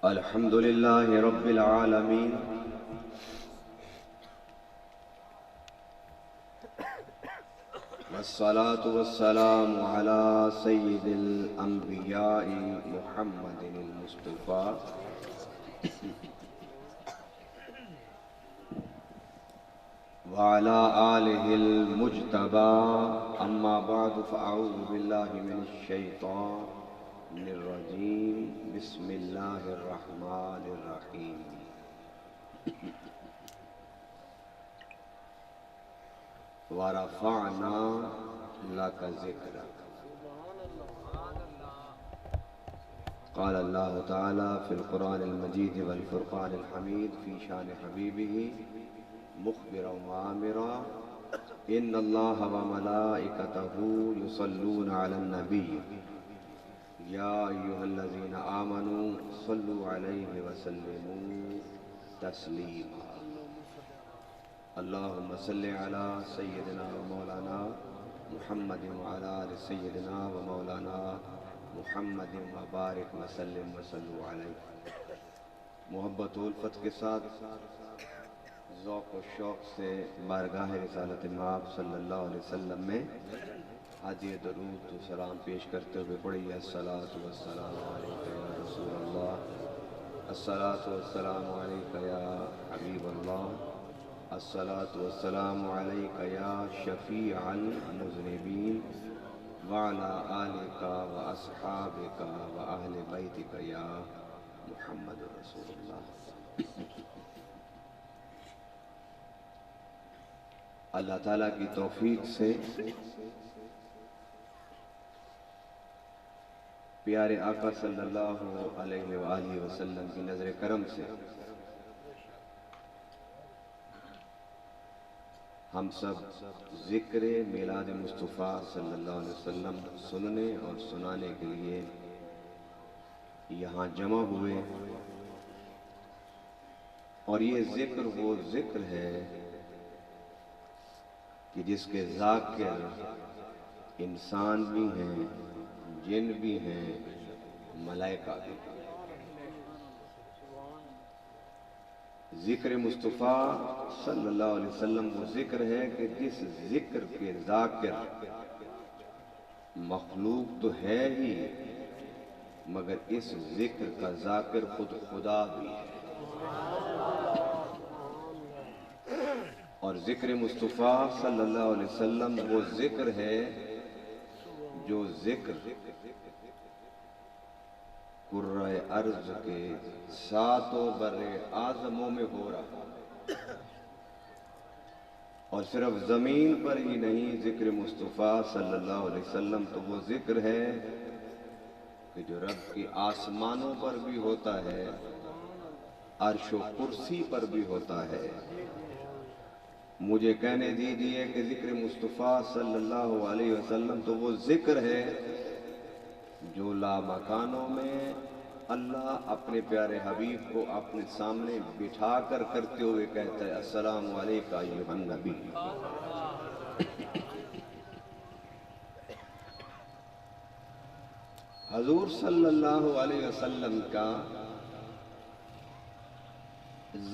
الحمد لله رب العالمين والصلاة والسلام على سيد الأنبياء محمد المصطفى وعلى آله المجتبى أما بعد فأعوذ بالله من الشيطان الرجيم بسم الله الرحمن الرحيم ورفعنا لك ذكرك قال الله تعالى في القرآن المجيد والفرقان الحميد في شان حبيبه مخبرا وآمرا إن الله وملائكته يصلون على النبي يا أيها الذين آمنوا صلوا عليه وسلموا تسليما اللهم صل على سيدنا ومولانا محمد وعلى آل سيدنا ومولانا محمد وبارک وسلم وصلوا علیہ۔ محبت و الفت کے ساتھ ذوق و شوق سے بارگاہ رسالت مآب صلی اللہ علیہ وسلم میں حاجی درود و سلام پیش کرتے ہوئے پڑھیے الصلاۃ والسلام علیکہ یا رسول اللہ، الصلاۃ والسلام علیکہ یا حبیب اللہ، الصلاۃ والسلام علیکہ یا شفیع المذنبین وعلی آلک و اصحابک و اہل بیتک یا محمد رسول اللہ۔ اللہ تعالیٰ کی توفیق سے پیارے آقا صلی اللہ علیہ وآلہ وسلم کی نظر کرم سے ہم سب ذکر میلاد مصطفیٰ صلی اللہ علیہ وسلم سننے اور سنانے کے لیے یہاں جمع ہوئے، اور یہ ذکر وہ ذکر ہے کہ جس کے ذاکر انسان بھی ہیں، جن بھی ہیں، ملائکہ بھی ہیں۔ ذکر مصطفیٰ صلی اللہ علیہ وسلم وہ ذکر ہے کہ جس ذکر کے ذاکر مخلوق تو ہے ہی، مگر اس ذکر کا ذاکر خود خدا بھی ہے۔ اور ذکر مصطفیٰ صلی اللہ علیہ وسلم وہ ذکر ہے جو ذکر قرۂ ارض کے ساتوں بر اعظموں میں ہو رہا، اور صرف زمین پر ہی نہیں، ذکر مصطفیٰ صلی اللہ علیہ وسلم تو وہ ذکر ہے کہ جو رب کی آسمانوں پر بھی ہوتا ہے، عرش و کرسی پر بھی ہوتا ہے۔ مجھے کہنے دیجئے کہ ذکر مصطفیٰ صلی اللہ علیہ وسلم تو وہ ذکر ہے جو لامکانوں میں اللہ اپنے پیارے حبیب کو اپنے سامنے بٹھا کر کرتے ہوئے کہتا ہے السلام علیکہ ایھا النبی۔ حضور صلی اللہ علیہ وسلم کا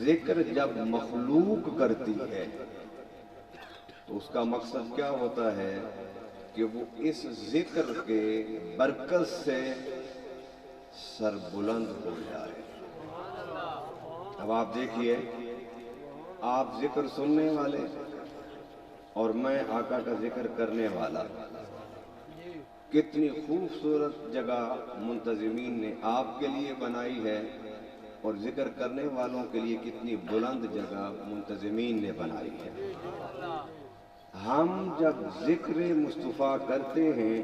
ذکر جب مخلوق کرتی ہے تو اس کا مقصد کیا ہوتا ہے کہ وہ اس ذکر کے برکت سے سر بلند ہو جائے۔ اب آپ دیکھیے، آپ ذکر سننے والے اور میں آقا کا ذکر کرنے والا، کتنی خوبصورت جگہ منتظمین نے آپ کے لیے بنائی ہے، اور ذکر کرنے والوں کے لیے کتنی بلند جگہ منتظمین نے بنائی ہے۔ ہم جب ذکر مصطفیٰ کرتے ہیں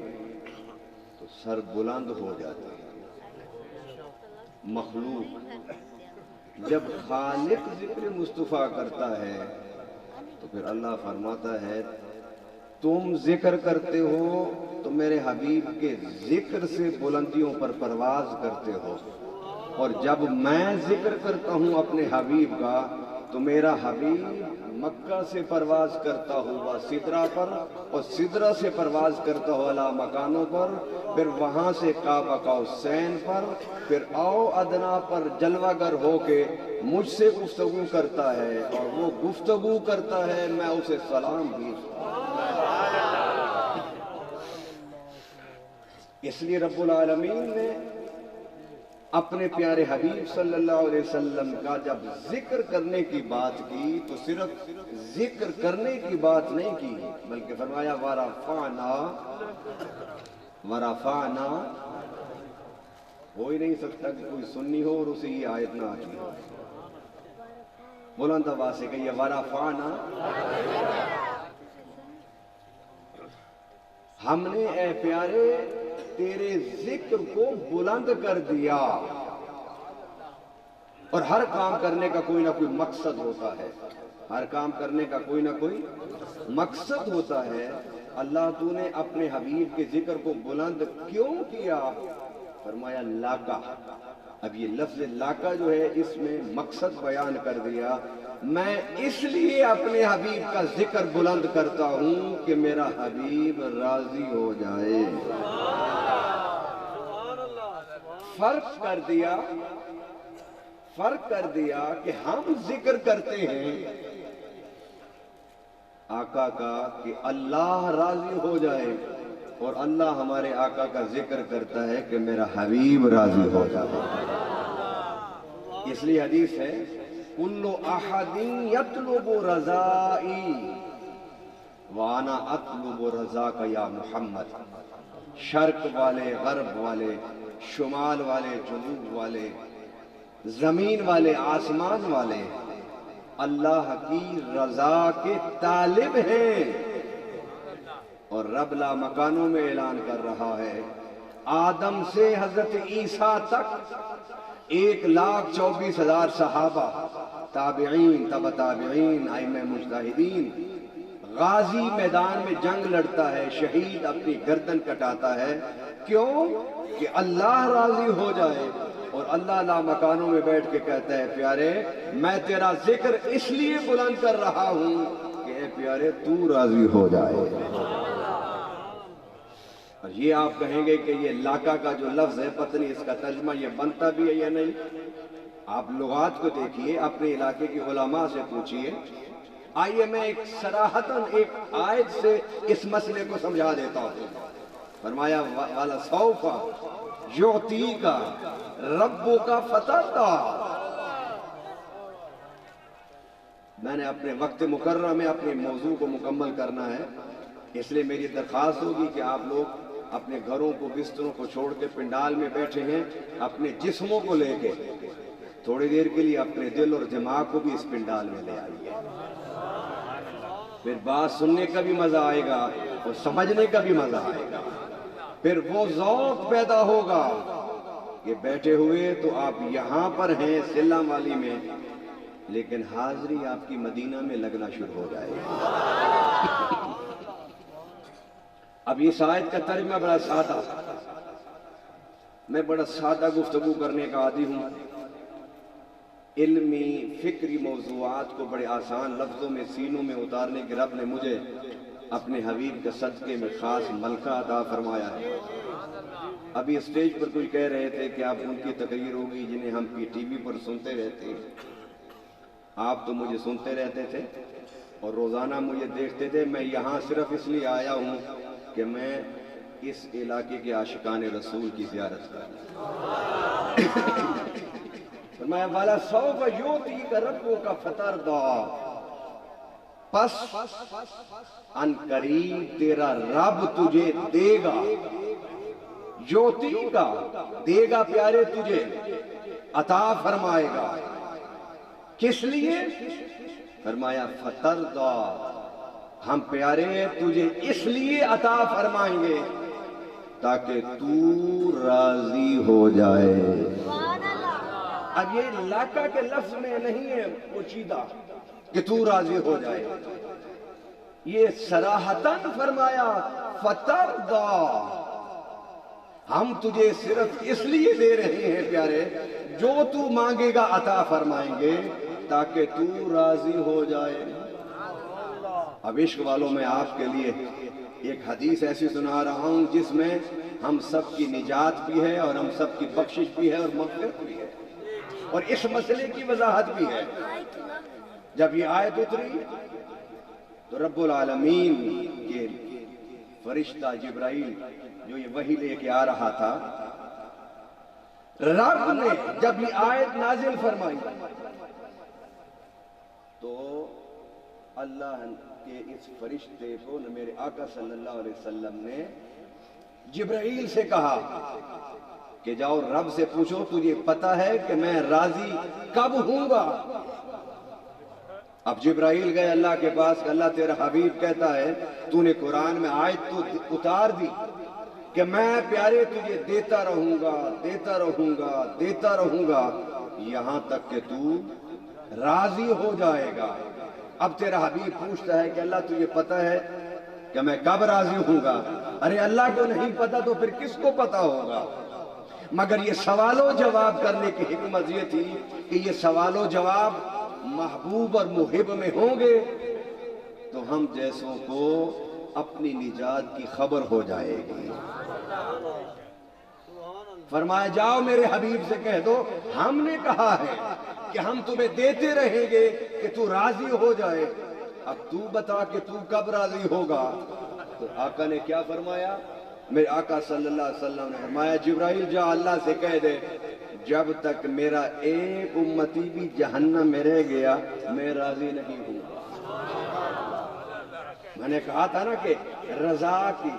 تو سر بلند ہو جاتے ہیں۔ مخلوق جب خالق ذکر مصطفیٰ کرتا ہے تو پھر اللہ فرماتا ہے تم ذکر کرتے ہو تو میرے حبیب کے ذکر سے بلندیوں پر پرواز کرتے ہو، اور جب میں ذکر کرتا ہوں اپنے حبیب کا تو میرا حبیب مکہ سے پرواز کرتا ہوا سدرہ پر، اور سدرہ سے پرواز کرتا ہوا اعلیٰ مکانوں پر، پھر وہاں سے کعبہ کا حسین پر، پھر او ادنا پر جلوہ گر ہو کے مجھ سے گفتگو کرتا ہے، اور وہ گفتگو کرتا ہے میں اسے سلام بھیجتا ہوں۔ اس لیے رب العالمین نے اپنے پیارے حبیب صلی اللہ علیہ وسلم کا جب ذکر کرنے کی بات کی تو صرف ذکر کرنے کی بات نہیں کی، بلکہ فرمایا ورفعنا۔ ہو ہی نہیں سکتا کہ کوئی سنی ہو اور اسے یہ آیت نہ آتی ہو۔ بلند آواز سے کہیے ورفعنا۔ ہم نے اے پیارے تیرے ذکر کو بلند کر دیا، اور ہر کام کرنے کا کوئی نہ کوئی مقصد ہوتا ہے، ہر کام کرنے کا کوئی نہ کوئی مقصد ہوتا ہے۔ اللہ تو نے اپنے حبیب کے ذکر کو بلند کیوں کیا؟ فرمایا لاکا۔ اب یہ لفظ لاکا جو ہے اس میں مقصد بیان کر دیا، میں اس لیے اپنے حبیب کا ذکر بلند کرتا ہوں کہ میرا حبیب راضی ہو جائے۔ فرق کر دیا کہ ہم ذکر کرتے ہیں آقا کا کہ اللہ راضی ہو جائے، اور اللہ ہمارے آقا کا ذکر کرتا ہے کہ میرا حبیب راضی ہو جائے۔ اس لیے حدیث ہے کل احد یطلب رضائی وانا اطلب رضاک یا محمد۔ شرق والے، غرب والے، شمال والے، جنوب والے، زمین والے، آسمان والے اللہ کی رضا کے طالب ہیں، اور رب لا مکانوں میں اعلان کر رہا ہے آدم سے حضرت عیسیٰ تک 1,24,000 صحابہ، تابعین، تبع تابعین، ائمہ مجتہدین، غازی میدان میں جنگ لڑتا ہے، شہید اپنی گردن کٹاتا ہے، کیوں؟ کہ اللہ راضی ہو جائے، اور اللہ لا مکانوں میں بیٹھ کے کہتا ہے پیارے میں تیرا ذکر اس لیے بلند کر رہا ہوں کہ اے پیارے تو راضی ہو جائے۔ اور یہ آپ کہیں گے کہ یہ لاکا کا جو لفظ ہے پتہ نہیں اس کا ترجمہ یہ بنتا بھی ہے یا نہیں۔ آپ لغات کو دیکھیے، اپنے علاقے کی علماء سے پوچھئے۔ آئیے میں ایک صراحتاً ایک آیت سے اس مسئلے کو سمجھا دیتا ہوں۔ فرمایا وَلَسَوْفَ يُعْطِيكَ رَبُّكَ فَتَرْضَىٰ۔ میں نے اپنے وقت مقررہ میں اپنے موضوع کو مکمل کرنا ہے، اس لیے میری درخواست ہوگی کہ آپ لوگ اپنے گھروں کو، بستروں کو چھوڑ کے پنڈال میں بیٹھے ہیں، اپنے جسموں کو لے کے تھوڑی دیر کے لیے اپنے دل اور دماغ کو بھی اس پنڈال میں لے آئیے۔ پھر بات سننے کا بھی مزہ آئے گا اور سمجھنے کا بھی مزہ آئے گا۔ پھر وہ ذوق پیدا ہوگا کہ بیٹھے ہوئے تو آپ یہاں پر ہیں سلم والی میں، لیکن حاضری آپ کی مدینہ میں لگنا شروع ہو جائے گا۔ اب اس آیت کا ترجمہ بڑا سادہ، میں بڑا سادہ گفتگو کرنے کا عادی ہوں، علمی فکری موضوعات کو بڑے آسان لفظوں میں سینوں میں اتارنے کے رب نے مجھے اپنے حبیب کے صدقے میں خاص ملکہ عطا فرمایا ہے۔ ابھی اسٹیج پر کوئی کہہ رہے تھے کہ آپ ان کی تقریر ہوگی جنہیں ہم ٹی وی پر سنتے رہتے ہیں۔ آپ تو مجھے سنتے رہتے تھے اور روزانہ مجھے دیکھتے تھے، میں یہاں صرف اس لیے آیا ہوں کہ میں اس علاقے کے عاشقان رسول کی زیارت کروں۔ فرمایا وَلَسَوْفَ يُعْطِيكَ رَبُّكَ فَتَرْضَىٰ۔ پس ان قریب تیرا رب تجھے دے گا، یوتی کا دے گا پیارے، تجھے عطا فرمائے گا۔ کس لیے؟ فرمایا فترضیٰ، ہم پیارے تجھے اس لیے عطا فرمائیں گے تاکہ تو راضی ہو جائے۔ اب یہ لاکا کے لفظ میں نہیں ہے پوشیدہ کہ تو راضی ہو جائے، یہ صراحتاً فرمایا فترضیٰ، ہم تجھے صرف اس لیے دے رہے ہیں پیارے، جو تو مانگے گا عطا فرمائیں گے، تاکہ تو راضی ہو جائے۔ اب عشق والوں میں آپ کے لیے ایک حدیث ایسی سنا رہا ہوں جس میں ہم سب کی نجات بھی ہے اور ہم سب کی بخشش بھی ہے اور مغفرت بھی ہے، اور اس مسئلے کی وضاحت بھی ہے۔ جب یہ آیت اتری تو رب العالمین کے فرشتہ جبرائیل جو یہ وحی لے کے آ رہا تھا، رب نے جب یہ آیت نازل فرمائی تو اللہ کے اس فرشتے کو میرے آقا صلی اللہ علیہ وسلم نے جبرائیل سے کہا کہ جاؤ رب سے پوچھو تجھے پتا ہے کہ میں راضی کب ہوں گا۔ اب جبرائیل گئے اللہ کے پاس کہ اللہ تیرا حبیب کہتا ہے تو نے قرآن میں آیت تو اتار دی کہ میں پیارے تجھے دیتا رہوں گا دیتا رہوں گا دیتا رہوں گا یہاں تک کہ تو راضی ہو جائے گا۔ اب تیرا حبیب پوچھتا ہے کہ اللہ تجھے پتا ہے کہ میں کب راضی ہوں گا؟ ارے اللہ کو نہیں پتا تو پھر کس کو پتا ہوگا؟ مگر یہ سوال و جواب کرنے کی حکمت یہ تھی کہ یہ سوال و جواب محبوب اور محب میں ہوں گے تو ہم جیسوں کو اپنی نجات کی خبر ہو جائے گی۔ فرمایا جاؤ میرے حبیب سے کہہ دو ہم نے کہا ہے کہ ہم تمہیں دیتے رہیں گے کہ تو راضی ہو جائے، اب تو بتا کہ تو کب راضی ہوگا؟ تو آقا نے کیا فرمایا؟ میرے آقا صلی اللہ علیہ وسلم نے فرمایا جبرائیل جا اللہ سے کہہ دے جب تک میرا ایک امتی بھی جہنم میں رہ گیا میں راضی نہیں ہوں گا۔ میں نے کہا تھا نا کہ رضا کی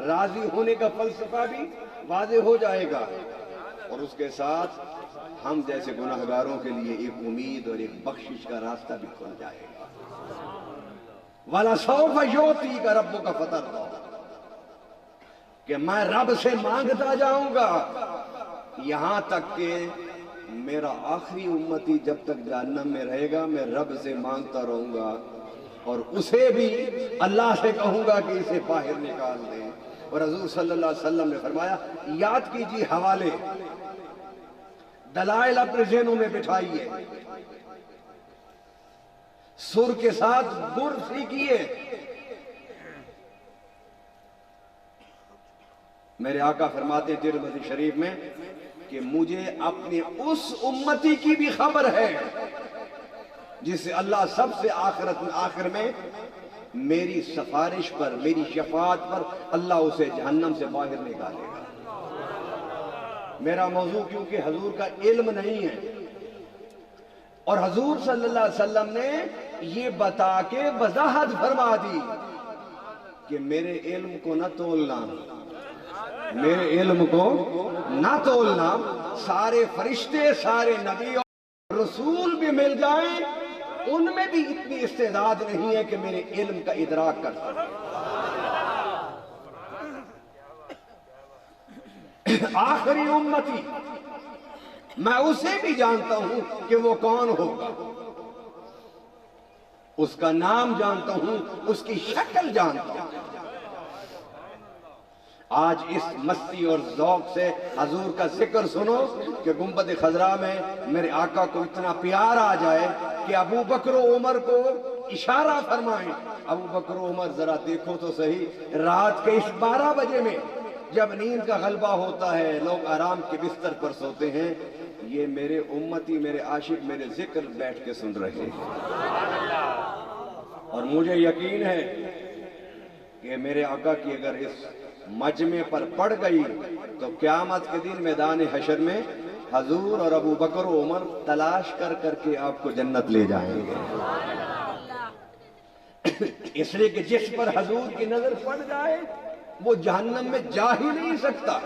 راضی ہونے کا فلسفہ بھی واضح ہو جائے گا، اور اس کے ساتھ ہم جیسے گناہگاروں کے لیے ایک امید اور ایک بخشش کا راستہ بھی کھل جائے گا۔ وَلَسَوْفَ يُعْطِيكَ رَبُّكَ فَتَرْضَىٰ، کہ میں رب سے مانگتا جاؤں گا یہاں تک کہ میرا آخری امتی جب تک جہنم میں رہے گا میں رب سے مانگتا رہوں گا، اور اسے بھی اللہ سے کہوں گا کہ اسے باہر نکال دیں۔ اور حضور صلی اللہ علیہ وسلم نے فرمایا یاد کیجیے حوالے، دلائل اپنے ذہنوں میں بٹھائیے، سر کے ساتھ گر سیکھیے۔ میرے آقا فرماتے ہیں ترمذی شریف میں کہ مجھے اپنے اس امتی کی بھی خبر ہے جسے اللہ سب سے آخر میں میری سفارش پر میری شفاعت پر اللہ اسے جہنم سے باہر نکالے گا۔ میرا موضوع کیونکہ حضور کا علم نہیں ہے، اور حضور صلی اللہ علیہ وسلم نے یہ بتا کے وضاحت فرما دی کہ میرے علم کو نہ تولنا، میرے علم کو نہ تولنا، سارے فرشتے سارے نبی اور رسول بھی مل جائیں ان میں بھی اتنی استعداد نہیں ہے کہ میرے علم کا ادراک کر سکے۔ آخری امتی میں اسے بھی جانتا ہوں کہ وہ کون ہوگا، اس کا نام جانتا ہوں، اس کی شکل جانتا ہوں۔ آج اس مستی اور ذوق سے حضور کا ذکر سنو کہ گنبد خضرا میں میرے آقا کو اتنا پیار آ جائے کہ ابو بکر و عمر کو اشارہ فرمائیں، ابو بکر و عمر ذرا دیکھو تو صحیح، رات کے اس 12 بجے میں جب نیند کا غلبہ ہوتا ہے لوگ آرام کے بستر پر سوتے ہیں، یہ میرے امتی میرے عاشق میرے ذکر بیٹھ کے سن رہے ہیں، اور مجھے یقین ہے کہ میرے آقا کی اگر اس مجمع پر پڑ گئی تو قیامت کے دن میدان حشر میں حضور اور ابو بکر و عمر تلاش کر کر کے آپ کو جنت لے جائیں گے، اس لیے کہ جس پر حضور کی نظر پڑ جائے وہ جہنم میں جا ہی نہیں سکتا۔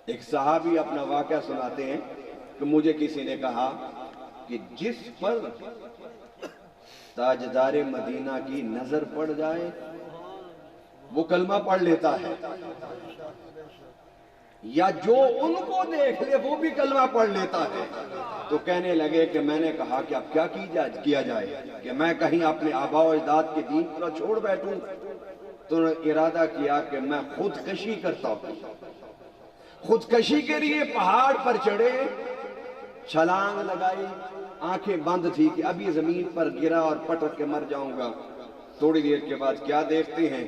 ایک صحابی اپنا واقعہ سناتے ہیں کہ مجھے کسی نے کہا کہ جس پر تاجدار مدینہ کی نظر پڑ جائے وہ کلمہ پڑھ لیتا ہے، یا جو ان کو دیکھ لے وہ بھی کلمہ پڑھ لیتا ہے۔ تو کہنے لگے کہ میں نے کہا کہ اب کیا کیا جائے کہ میں کہیں اپنے آباء و اجداد کے دین پر چھوڑ بیٹھوں؟ تو نے ارادہ کیا کہ میں خودکشی کرتا ہوں، خودکشی کے لیے پہاڑ پر چڑھے چھلانگ لگائی، آنکھیں بند تھی کہ اب یہ زمین پر گرا اور پٹک کے مر جاؤں گا۔ تھوڑی دیر کے بعد کیا دیکھتے ہیں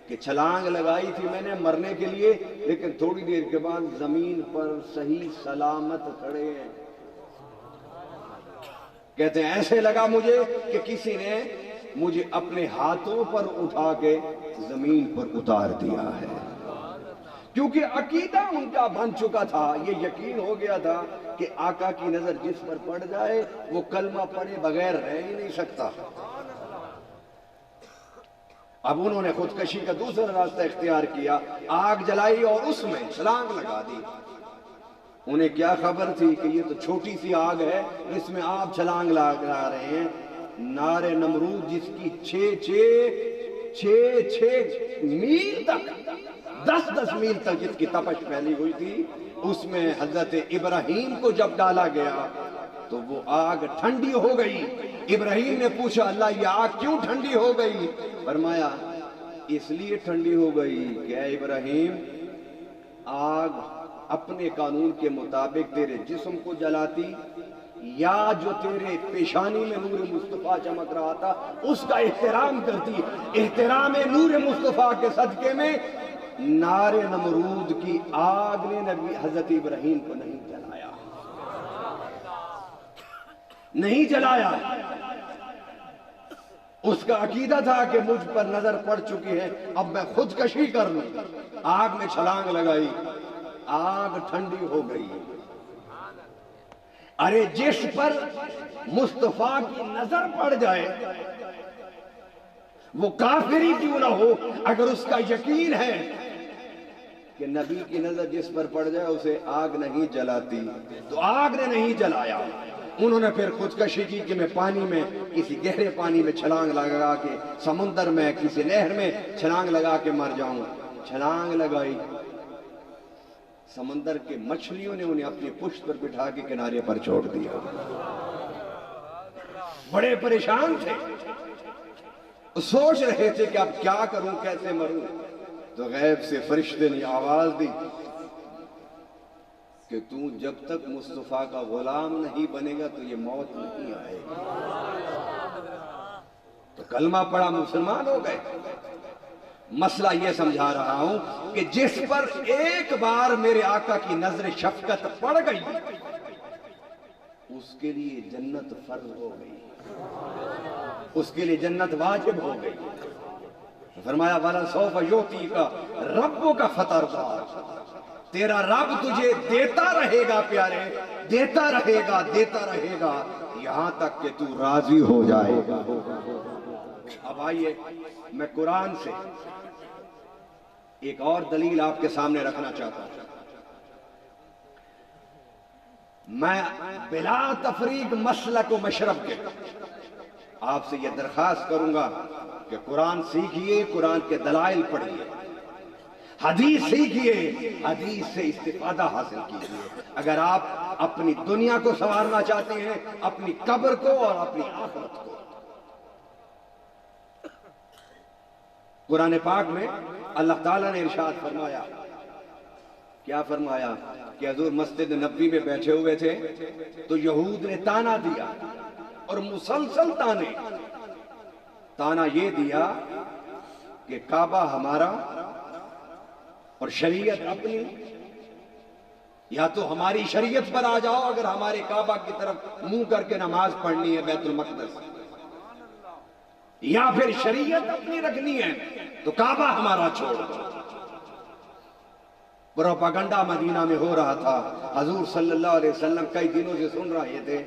کہ چھلانگ لگائی تھی میں نے مرنے کے لیے، لیکن تھوڑی دیر کے بعد زمین پر صحیح سلامت کھڑے ہیں۔ کہتے ہیں ایسے لگا مجھے کہ کسی نے مجھے اپنے ہاتھوں پر اٹھا کے زمین پر اتار دیا ہے، کیونکہ عقیدہ ان کا بن چکا تھا، یہ یقین ہو گیا تھا کہ آقا کی نظر جس پر پڑ جائے وہ کلمہ پڑھے بغیر رہ ہی نہیں سکتا۔ اب انہوں نے خودکشی کا دوسرا راستہ اختیار کیا، آگ جلائی اور اس میں چھلانگ لگا دی۔ انہیں کیا خبر تھی کہ یہ تو چھوٹی سی آگ ہے، اس میں آپ چھلانگ لگا رہے ہیں۔ نار نمرود جس کی چھ میل تک، 10 میل تک جس کی تپش پھیلی ہوئی تھی، اس میں حضرت ابراہیم کو جب ڈالا گیا تو وہ آگ ٹھنڈی ہو گئی۔ ابراہیم نے پوچھا اللہ یہ آگ کیوں ٹھنڈی ہو گئی؟ فرمایا اس لیے ٹھنڈی ہو گئی کہ اے ابراہیم، آگ اپنے قانون کے مطابق تیرے جسم کو جلاتی، یا جو تیرے پیشانی میں نور مصطفیٰ چمک رہا تھا اس کا احترام کرتی۔ احترام نور مصطفیٰ کے صدقے میں نار نمرود کی آگ نے نبی حضرت ابراہیم کو نہیں جلایا۔ اس کا عقیدہ تھا کہ مجھ پر نظر پڑ چکی ہے، اب میں خودکشی کر لوں۔ آگ میں چھلانگ لگائی، آگ ٹھنڈی ہو گئی۔ ارے جس پر مصطفیٰ کی نظر پڑ جائے وہ کافر ہی کیوں نہ ہو، اگر اس کا یقین ہے کہ نبی کی نظر جس پر پڑ جائے اسے آگ نہیں جلاتی، تو آگ نے نہیں جلایا۔ انہوں نے پھر خودکشی کی کہ میں پانی میں، کسی گہرے پانی میں چھلانگ لگا کے، سمندر میں کسی نہر میں چھلانگ لگا کے مر جاؤں۔ چھلانگ لگائی، سمندر کے مچھلیوں نے انہیں اپنی پشت پر بٹھا کے کنارے پر چھوڑ دیا۔ بڑے پریشان تھے، سوچ رہے تھے کہ اب کیا کروں، کیسے مروں۔ تو غیب سے فرشتے نے آواز دی کہ تو جب تک مصطفیٰ کا غلام نہیں بنے گا تو یہ موت نہیں آئے گی۔ تو کلمہ پڑھا، مسلمان ہو گئے۔ مسئلہ یہ سمجھا رہا ہوں کہ جس پر ایک بار میرے آقا کی نظر شفقت پڑ گئی اس کے لیے جنت فرض ہو گئی، اس کے لیے جنت واجب ہو گئی۔ فرمایا وَلَسَوْفَ يُعْطِيكَ رَبُّكَ فَتَرْضَىٰ، تیرا رب تجھے دیتا رہے گا پیارے، دیتا رہے گا، دیتا رہے گا، یہاں تک کہ تو راضی ہو جائے گا۔ اب آئیے میں قرآن سے ایک اور دلیل آپ کے سامنے رکھنا چاہتا ہوں۔ میں بلا تفریق مسلک و مشرب کے آپ سے یہ درخواست کروں گا کہ قرآن سیکھیے، قرآن کے دلائل پڑھیے، حدیث سیکھیے، حدیث سے استفادہ حاصل کیجیے۔ اگر آپ اپنی دنیا کو سنوارنا چاہتے ہیں، اپنی قبر کو اور اپنی آخرت کو۔ قرآن پاک میں اللہ تعالیٰ نے ارشاد فرمایا، کیا فرمایا کہ حضور مسجد نبوی میں بیٹھے ہوئے تھے تو یہود نے تانا دیا، اور مسلسل تانا یہ دیا کہ کعبہ ہمارا اور شریعت اپنی، یا تو ہماری شریعت پر آ جاؤ اگر ہمارے کعبہ کی طرف منہ کر کے نماز پڑھنی ہے بیت المقدس، یا پھر شریعت اپنی رکھنی ہے تو کعبہ ہمارا چھوڑ دو۔ پروپاگنڈا مدینہ میں ہو رہا تھا، حضور صلی اللہ علیہ وسلم کئی دنوں سے سن رہے تھے،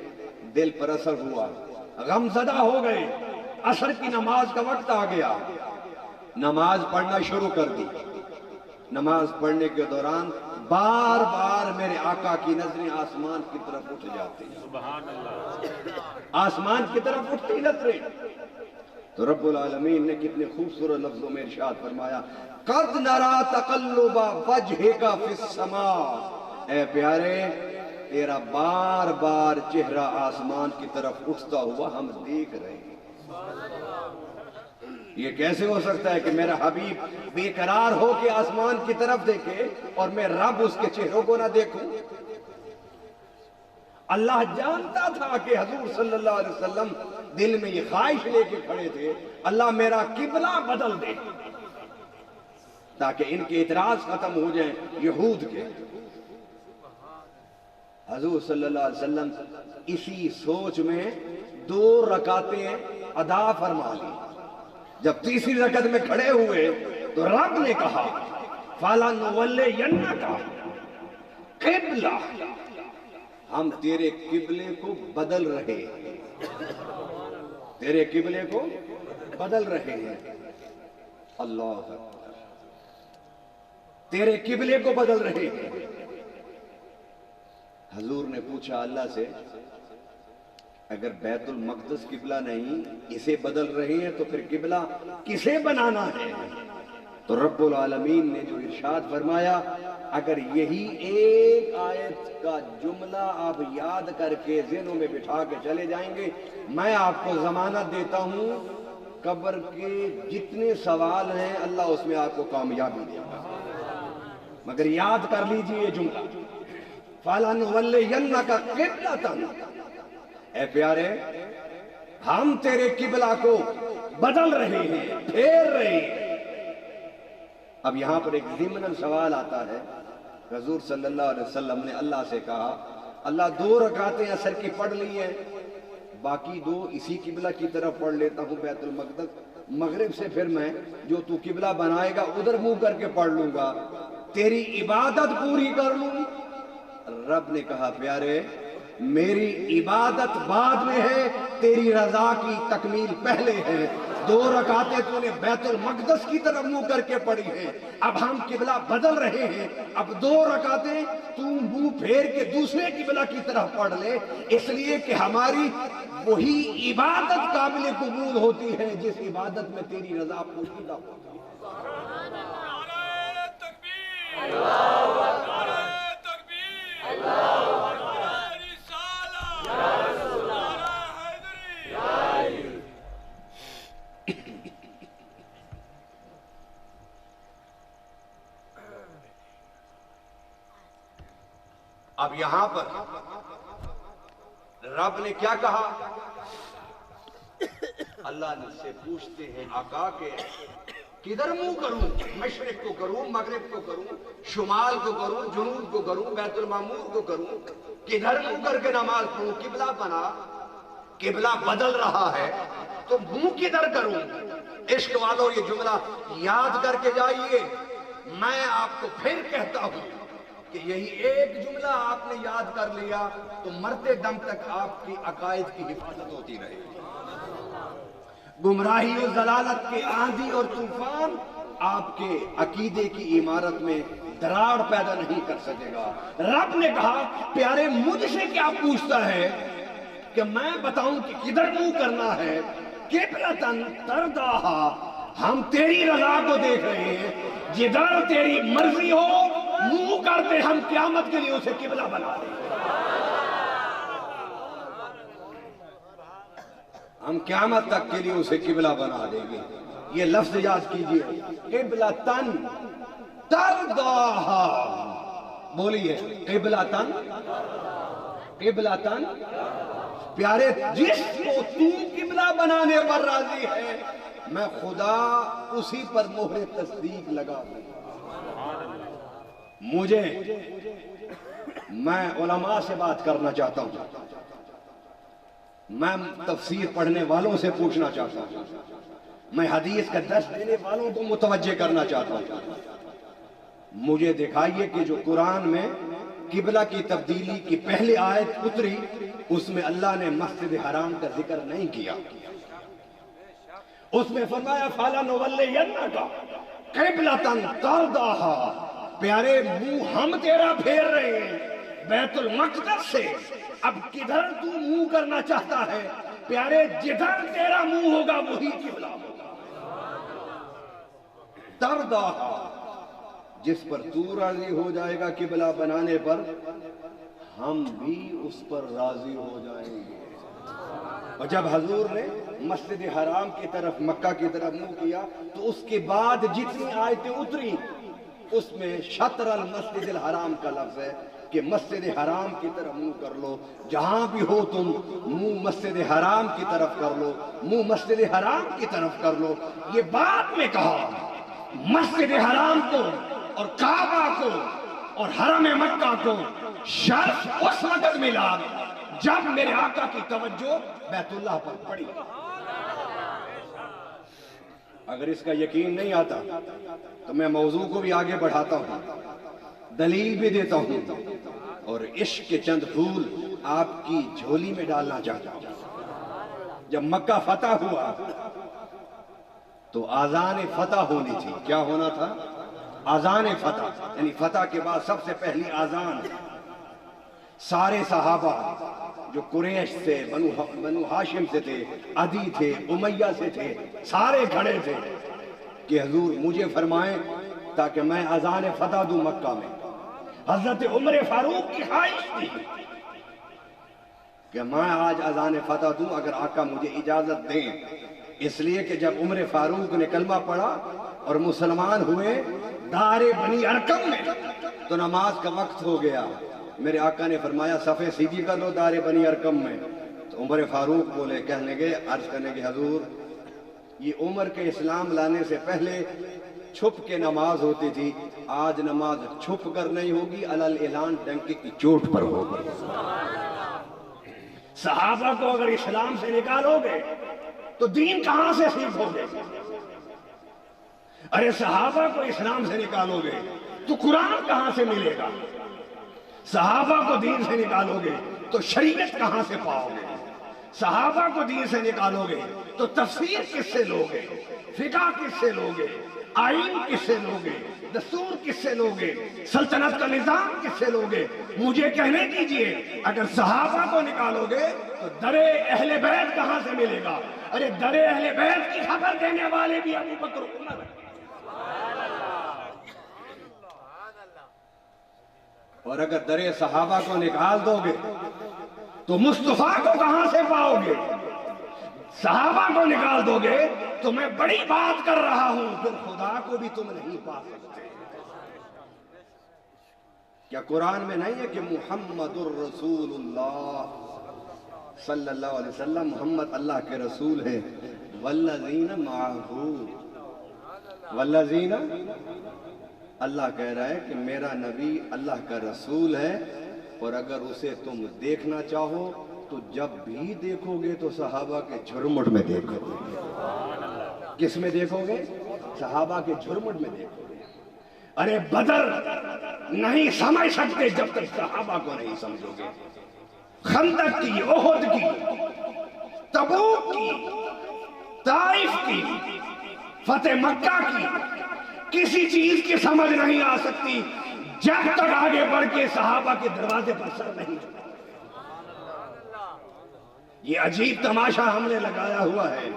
دل پر اثر ہوا، غم زدہ ہو گئے۔ عصر کی نماز کا وقت آ گیا، نماز پڑھنا شروع کر دی۔ نماز پڑھنے کے دوران بار بار میرے آقا کی نظریں آسمان کی طرف اٹھ جاتی، سبحان اللہ، آسمان کی طرف اٹھتی نظریں۔ تو رب العالمین نے کتنے خوبصورت لفظوں میں ارشاد فرمایا، قَدْ نَرَا تَقَلُّبَ وَجْهِكَ فِي السَّمَاءِ، اے پیارے تیرا بار بار چہرہ آسمان کی طرف اٹھتا ہوا ہم دیکھ رہے ہیں۔ یہ کیسے ہو سکتا ہے کہ میرا حبیب بے قرار ہو کے آسمان کی طرف دیکھے اور میں رب اس کے چہروں کو نہ دیکھوں؟ اللہ جانتا تھا کہ حضور صلی اللہ علیہ وسلم دل میں یہ خواہش لے کے کھڑے تھے اللہ میرا قبلہ بدل دے تاکہ ان کے اعتراض ختم ہو جائیں یہود کے۔ حضور صلی اللہ علیہ وسلم اسی سوچ میں 2 رکعتیں ادا فرما لی۔ جب تیسری رکعت میں کھڑے ہوئے تو رب نے کہا فَلَنُوَلِّيَنَّكَ قِبْلَةً، ہم تیرے قبلے کو بدل رہے ہیں، تیرے قبلے کو بدل رہے ہیں۔ اللہ اکبر، تیرے قبلے کو بدل رہے ہیں۔ حضور نے پوچھا اللہ سے اگر بیت المقدس قبلہ نہیں اسے بدل رہے ہیں تو پھر قبلہ کسے بنانا ہے؟ تو رب العالمین نے جو ارشاد فرمایا اگر یہی ایک آیت کا جملہ آپ یاد کر کے ذہنوں میں بٹھا کے چلے جائیں گے میں آپ کو ضمانت دیتا ہوں قبر کے جتنے سوال ہیں اللہ اس میں آپ کو کامیابی دے گا۔ مگر یاد کر لیجئے یہ جملہ فَلَنُوَلِّيَنَّكَ قِبْلَةً، اے پیارے ہم تیرے قبلہ کو بدل رہے ہیں، پھیر رہے ہیں۔ اب یہاں پر ایک ضمناً سوال آتا ہے، حضور صلی اللہ علیہ وسلم نے اللہ سے کہا اللہ 2 رکعتیں عصر کی پڑھ لی ہیں، باقی 2 اسی قبلہ کی طرف پڑھ لیتا ہوں بیت المقدس، مغرب سے پھر میں جو تو قبلہ بنائے گا ادھر منہ کر کے پڑھ لوں گا، تیری عبادت پوری کر لوں۔ رب نے کہا پیارے میری عبادت بعد میں ہے، تیری رضا کی تکمیل پہلے ہے۔ 2 رکعتیں تو نے بیت المقدس کی طرف منہ کر کے پڑھی ہیں، اب ہم قبلہ بدل رہے ہیں، اب 2 رکعتیں تو منہ پھیر کے دوسرے قبلہ کی طرف پڑھ لے، اس لیے کہ ہماری وہی عبادت قابل قبول ہوتی ہے جس عبادت میں تیری رضا پوشیدہ ہوتی ہے۔ اب یہاں پر رب نے کیا کہا؟ اللہ سے پوچھتے ہیں آقا کے کدھر منہ کروں، مشرق کو کروں، مغرب کو کروں، شمال کو کروں، جنوب کو کروں، بیت المعمور کو کروں، کدھر منہ کر کے نماز پڑھوں؟ قبلہ بنا، قبلہ بدل رہا ہے تو منہ کدھر کروں؟ عشق والوں یہ جملہ یاد کر کے جائیے، میں آپ کو پھر کہتا ہوں کہ یہی ایک جملہ آپ نے یاد کر لیا تو مرتے دم تک آپ کی عقائد کی حفاظت ہوتی رہے گی۔ گمراہی و ضلالت کے آندھی اور طوفان آپ کے عقیدے کی عمارت میں دراڑ پیدا نہیں کر سکے گا۔ رب نے کہا پیارے مجھ سے کیا پوچھتا ہے کہ میں بتاؤں کہ کدھر منہ کرنا ہے؟ قبلۃً ترضاھا، ہم تیری رضا کو دیکھ رہے ہیں، جدھر تیری مرضی ہو منہ کرتے ہم قیامت کے لیے اسے قبلہ بنا دیں گے۔ ہم قیامت تک کے لیے اسے قبلہ بنا دیں گے۔ یہ لفظ یاد کیجئے قبلۃً ترضاھا، بولیے قبلۃً، قبلۃً، پیارے جس کو تو قبلہ بنانے پر راضی ہے میں خدا اسی پر مہر تصدیق لگا دوں۔ میں علماء سے بات کرنا چاہتا ہوں، میں تفسیر پڑھنے والوں سے پوچھنا چاہتا ہوں، میں حدیث کا درس دینے والوں کو متوجہ کرنا چاہتا ہوں، مجھے دکھائیے کہ جو قرآن میں قبلہ کی تبدیلی کی پہلی آیت اتری اس میں اللہ نے مسجد حرام کا ذکر نہیں کیا، اس میں فرمایا فَلَنُوَلِّيَنَّكَ قِبْلَةً تَرْضَاھَا، پیارے منہ ہم تیرا پھیر رہے ہیں بیت المقدس سے، اب کدھر تو منہ کرنا چاہتا ہے؟ پیارے جدھر تیرا منہ ہوگا وہی قبلہ ہوگا۔ ترضاھا، جس پر تو راضی ہو جائے گا قبلہ بنانے پر ہم بھی اس پر راضی ہو جائیں گے۔ اور جب حضور نے مسجد حرام کی طرف مکہ کی طرف منہ کیا تو اس کے بعد جتنی آیتیں اتری اس میں شطر المسجد الحرام کا لفظ ہے، کہ مسجد حرام کی طرف منہ کر لو، جہاں بھی ہو تم منہ مسجد حرام کی طرف کر لو، منہ مسجد حرام کی طرف کر لو۔ یہ بات میں کہا مسجد حرام کو اور کعبہ کو اور حرم مکہ کو شرف اس وقت ملا جب میرے آقا کی توجہ بیت اللہ پر پڑی۔ اگر اس کا یقین نہیں آتا تو میں موضوع کو بھی آگے بڑھاتا ہوں، دلیل بھی دیتا ہوں، اور عشق کے چند پھول آپ کی جھولی میں ڈالنا چاہتا ہوں۔ جب مکہ فتح ہوا تو آذان فتح ہونی تھی۔ کیا ہونا تھا؟ آذان فتح، یعنی فتح کے بعد سب سے پہلی آذان۔ سارے صحابہ جو قریش سے، بنو ہاشم سے تھے، عدی تھے، امیہ سے تھے، سارے کھڑے تھے کہ حضور مجھے فرمائیں تاکہ میں اذان فتح دوں مکہ میں۔ حضرت عمر فاروق کی خواہش تھی کہ میں آج اذان فتح دوں اگر آقا مجھے اجازت دیں، اس لیے کہ جب عمر فاروق نے کلمہ پڑھا اور مسلمان ہوئے دار بنی ارقم میں تو نماز کا وقت ہو گیا۔ میرے آقا نے فرمایا صفے سیدھی کر لو دار بنی ارقم میں، تو عمر فاروق بولے، کہنے گے، عرض کرنے کے حضور یہ عمر کے اسلام لانے سے پہلے چھپ کے نماز ہوتی تھی، آج نماز چھپ کر نہیں ہوگی، علل اعلان ڈنکے کی چوٹ پر ہوگی۔ صحابہ کو اگر اسلام سے نکالو گے تو دین کہاں سے سیکھو گے؟ ارے صحابہ کو اسلام سے نکالو گے تو قرآن کہاں سے ملے گا؟ صحابہ کو دین سے نکالو گے تو شریعت کہاں سے پاؤ گے؟ صحابہ کو دین سے نکالو گے تو تفسیر کس سے لوگے؟ فقہ کس سے لوگے؟ آئین کس سے لوگے؟ دستور کس سے لوگے؟ سلطنت کا نظام کس سے لوگے؟ مجھے کہنے دیجئے اگر صحابہ کو نکالو گے تو در اہل بیت کہاں سے ملے گا؟ ارے در اہل بیت کی خبر دینے والے بھی ابو بکر عمر ہیں، اور اگر در صحابہ کو نکال دو گے تو مصطفیٰ کو کہاں سے پاؤ گے؟ صحابہ کو نکال دو گے تو میں بڑی بات کر رہا ہوں، پھر خدا کو بھی تم نہیں پا سکتے۔ کیا قرآن میں نہیں ہے کہ محمد الرسول اللہ صلی اللہ علیہ وسلم محمد اللہ کے رسول ہیں؟ والذین معہ، والذین، اللہ کہہ رہا ہے کہ میرا نبی اللہ کا رسول ہے، اور اگر اسے تم دیکھنا چاہو تو جب بھی دیکھو گے تو صحابہ کے جھرمٹ میں دیکھو گے۔ کس میں دیکھو گے؟ صحابہ کے جھرمٹ میں دیکھو گے۔ ارے بدر نہیں سمجھ سکتے جب تک صحابہ کو نہیں سمجھو گے۔ خندق کی، احد کی، تبوک کی، طائف کی، فتح مکہ کی، کسی چیز کی سمجھ نہیں آ سکتی جب تک آگے بڑھ کے صحابہ کے دروازے پر سر نہیں جھکا۔ یہ عجیب تماشا ہم نے لگایا ہوا ہے،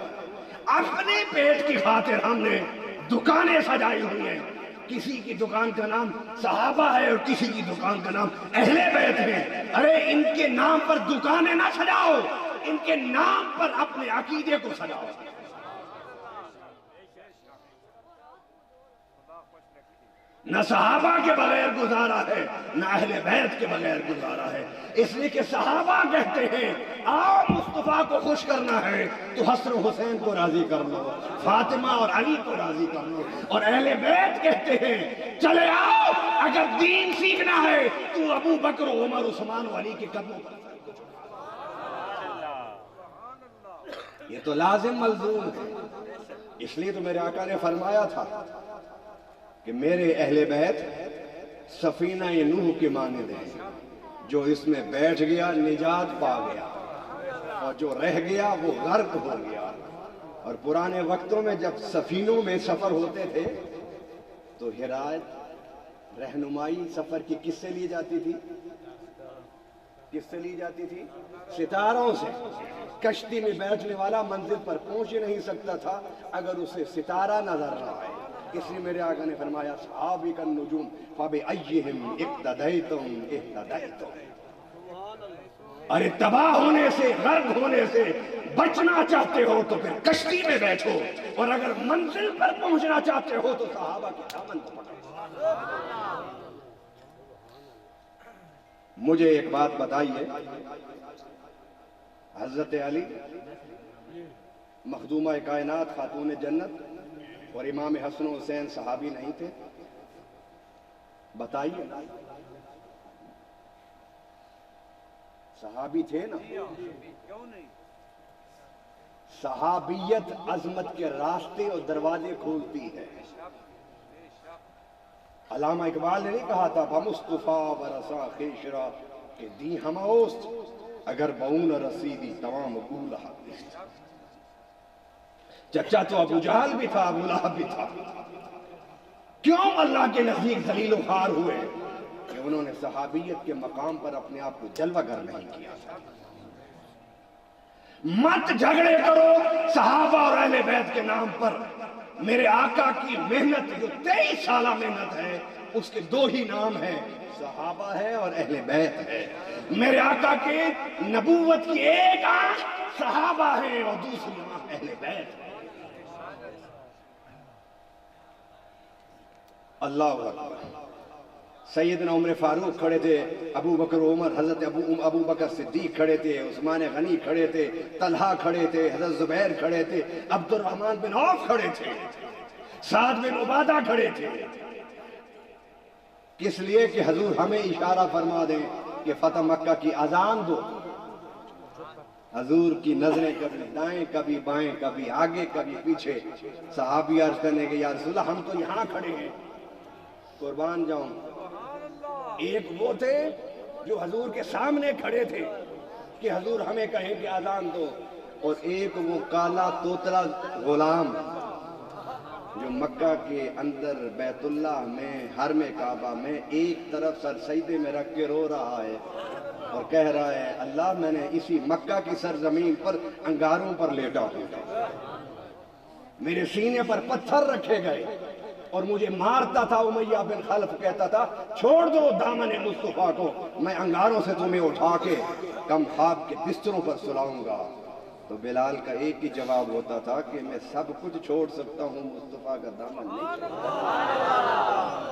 اپنے پیٹ کی خاطر ہم نے دکانیں سجائی ہوئی ہیں۔ کسی کی دکان کا نام صحابہ ہے اور کسی کی دکان کا نام اہل بیت ہے۔ ارے ان کے نام پر دکانیں نہ سجاؤ، ان کے نام پر اپنے عقیدے کو سجاؤ۔ نہ صحابہ کے بغیر گزارا ہے، نہ اہل بیت کے بغیر گزارا ہے۔ اس لیے کہ صحابہ کہتے ہیں آؤ مصطفیٰ کو خوش کرنا ہے تو حسن و حسین کو راضی کر لو، فاطمہ اور علی کو راضی کر لو، اور اہل بیت کہتے ہیں چلے آؤ اگر دین سیکھنا ہے تو ابو بکر، عمر، عثمان و علی کے قدموں پر۔ یہ تو لازم ملزوم ہے۔ اس لیے تو میرے آقا نے فرمایا تھا کہ میرے اہل بیت سفینہ نوح کے مانند ہیں، جو اس میں بیٹھ گیا نجات پا گیا، اور جو رہ گیا وہ غرق ہو گیا۔ اور پرانے وقتوں میں جب سفینوں میں سفر ہوتے تھے تو ہدایت، رہنمائی سفر کی کس سے لی جاتی تھی؟ کس سے لی جاتی تھی؟ ستاروں سے۔ کشتی میں بیٹھنے والا منزل پر پہنچ نہیں سکتا تھا اگر اسے ستارہ نظر نہ آئے۔ اس لیے میرے آقا نے فرمایا صحابک النجوم فبأیہم اقتدیتم اہتدیتم۔ ارے تباہ ہونے سے، غرق ہونے سے بچنا چاہتے ہو تو پھر کشتی میں بیٹھو، اور اگر منزل پر پہنچنا چاہتے ہو تو صحابہ کے دامن کو پکڑو۔ مجھے ایک بات بتائیے، حضرت علی مخدومہ کائنات خاتون جنت اور امام حسن و حسین صحابی نہیں تھے؟ بتائیے، صحابی تھے نا؟ صحابیت عظمت کے راستے اور دروازے کھولتی ہے۔ علامہ اقبال نے نہیں کہا تھا بمصطفیٰ برسا خیشرا کہ دی ہماوست اگر بون رسیدی تمام گولہ نیست۔ چچا تو ابو جہل بھی تھا، ابو لہب بھی تھا، کیوں اللہ کے نزدیک ذلیل و خوار ہوئے؟ کہ انہوں نے صحابیت کے مقام پر اپنے آپ کو جلوہ گر نہیں کیا تھا۔ مت جھگڑے کرو صحابہ اور اہل بیت کے نام پر۔ میرے آقا کی محنت جو 23 سالہ محنت ہے، اس کے دو ہی نام ہیں، صحابہ ہے اور اہل بیت ہے۔ میرے آقا کے نبوت کی ایک آنکھ صحابہ ہے اور دوسری آنکھ اہل بیت ہے۔ اللہ اکبر۔ سیدنا عمر فاروق کھڑے تھے، ابو بکر عمر، حضرت ابو بکر صدیق کھڑے تھے، عثمان غنی کھڑے تھے، طلحہ کھڑے تھے، حضرت زبیر کھڑے تھے، عبد الرحمن بن عوف کھڑے تھے، سعد بن عبادہ کھڑے تھے۔ کس لیے؟ کہ حضور ہمیں اشارہ فرما دیں کہ فتح مکہ کی اذان دو۔ حضور کی نظریں کبھی دائیں کبھی بائیں، کبھی آگے کبھی پیچھے۔ صحابی عرض کرنے کہ یا رسول اللہ ہم تو یہاں کھڑے ہیں، قربان جاؤں۔ ایک وہ تھے جو حضور کے سامنے کھڑے تھے کہ حضور ہمیں کہیں کہ اذان دو، اور ایک وہ کالا توتلا غلام جو مکہ کے اندر بیت اللہ میں حرم کعبہ میں ایک طرف سر سجدے میں رکھ کے رو رہا ہے اور کہہ رہا ہے اللہ میں نے اسی مکہ کی سرزمین پر انگاروں پر لیٹا ہوں، میرے سینے پر پتھر رکھے گئے اور مجھے مارتا تھا امیہ بن خلف، کہتا تھا چھوڑ دو دامن مصطفیٰ کو، میں انگاروں سے تمہیں اٹھا کے کم خواب کے بستروں پر سلاؤں گا۔ تو بلال کا ایک ہی جواب ہوتا تھا کہ میں سب کچھ چھوڑ سکتا ہوں، مصطفیٰ کا دامن نہیں چھوڑ۔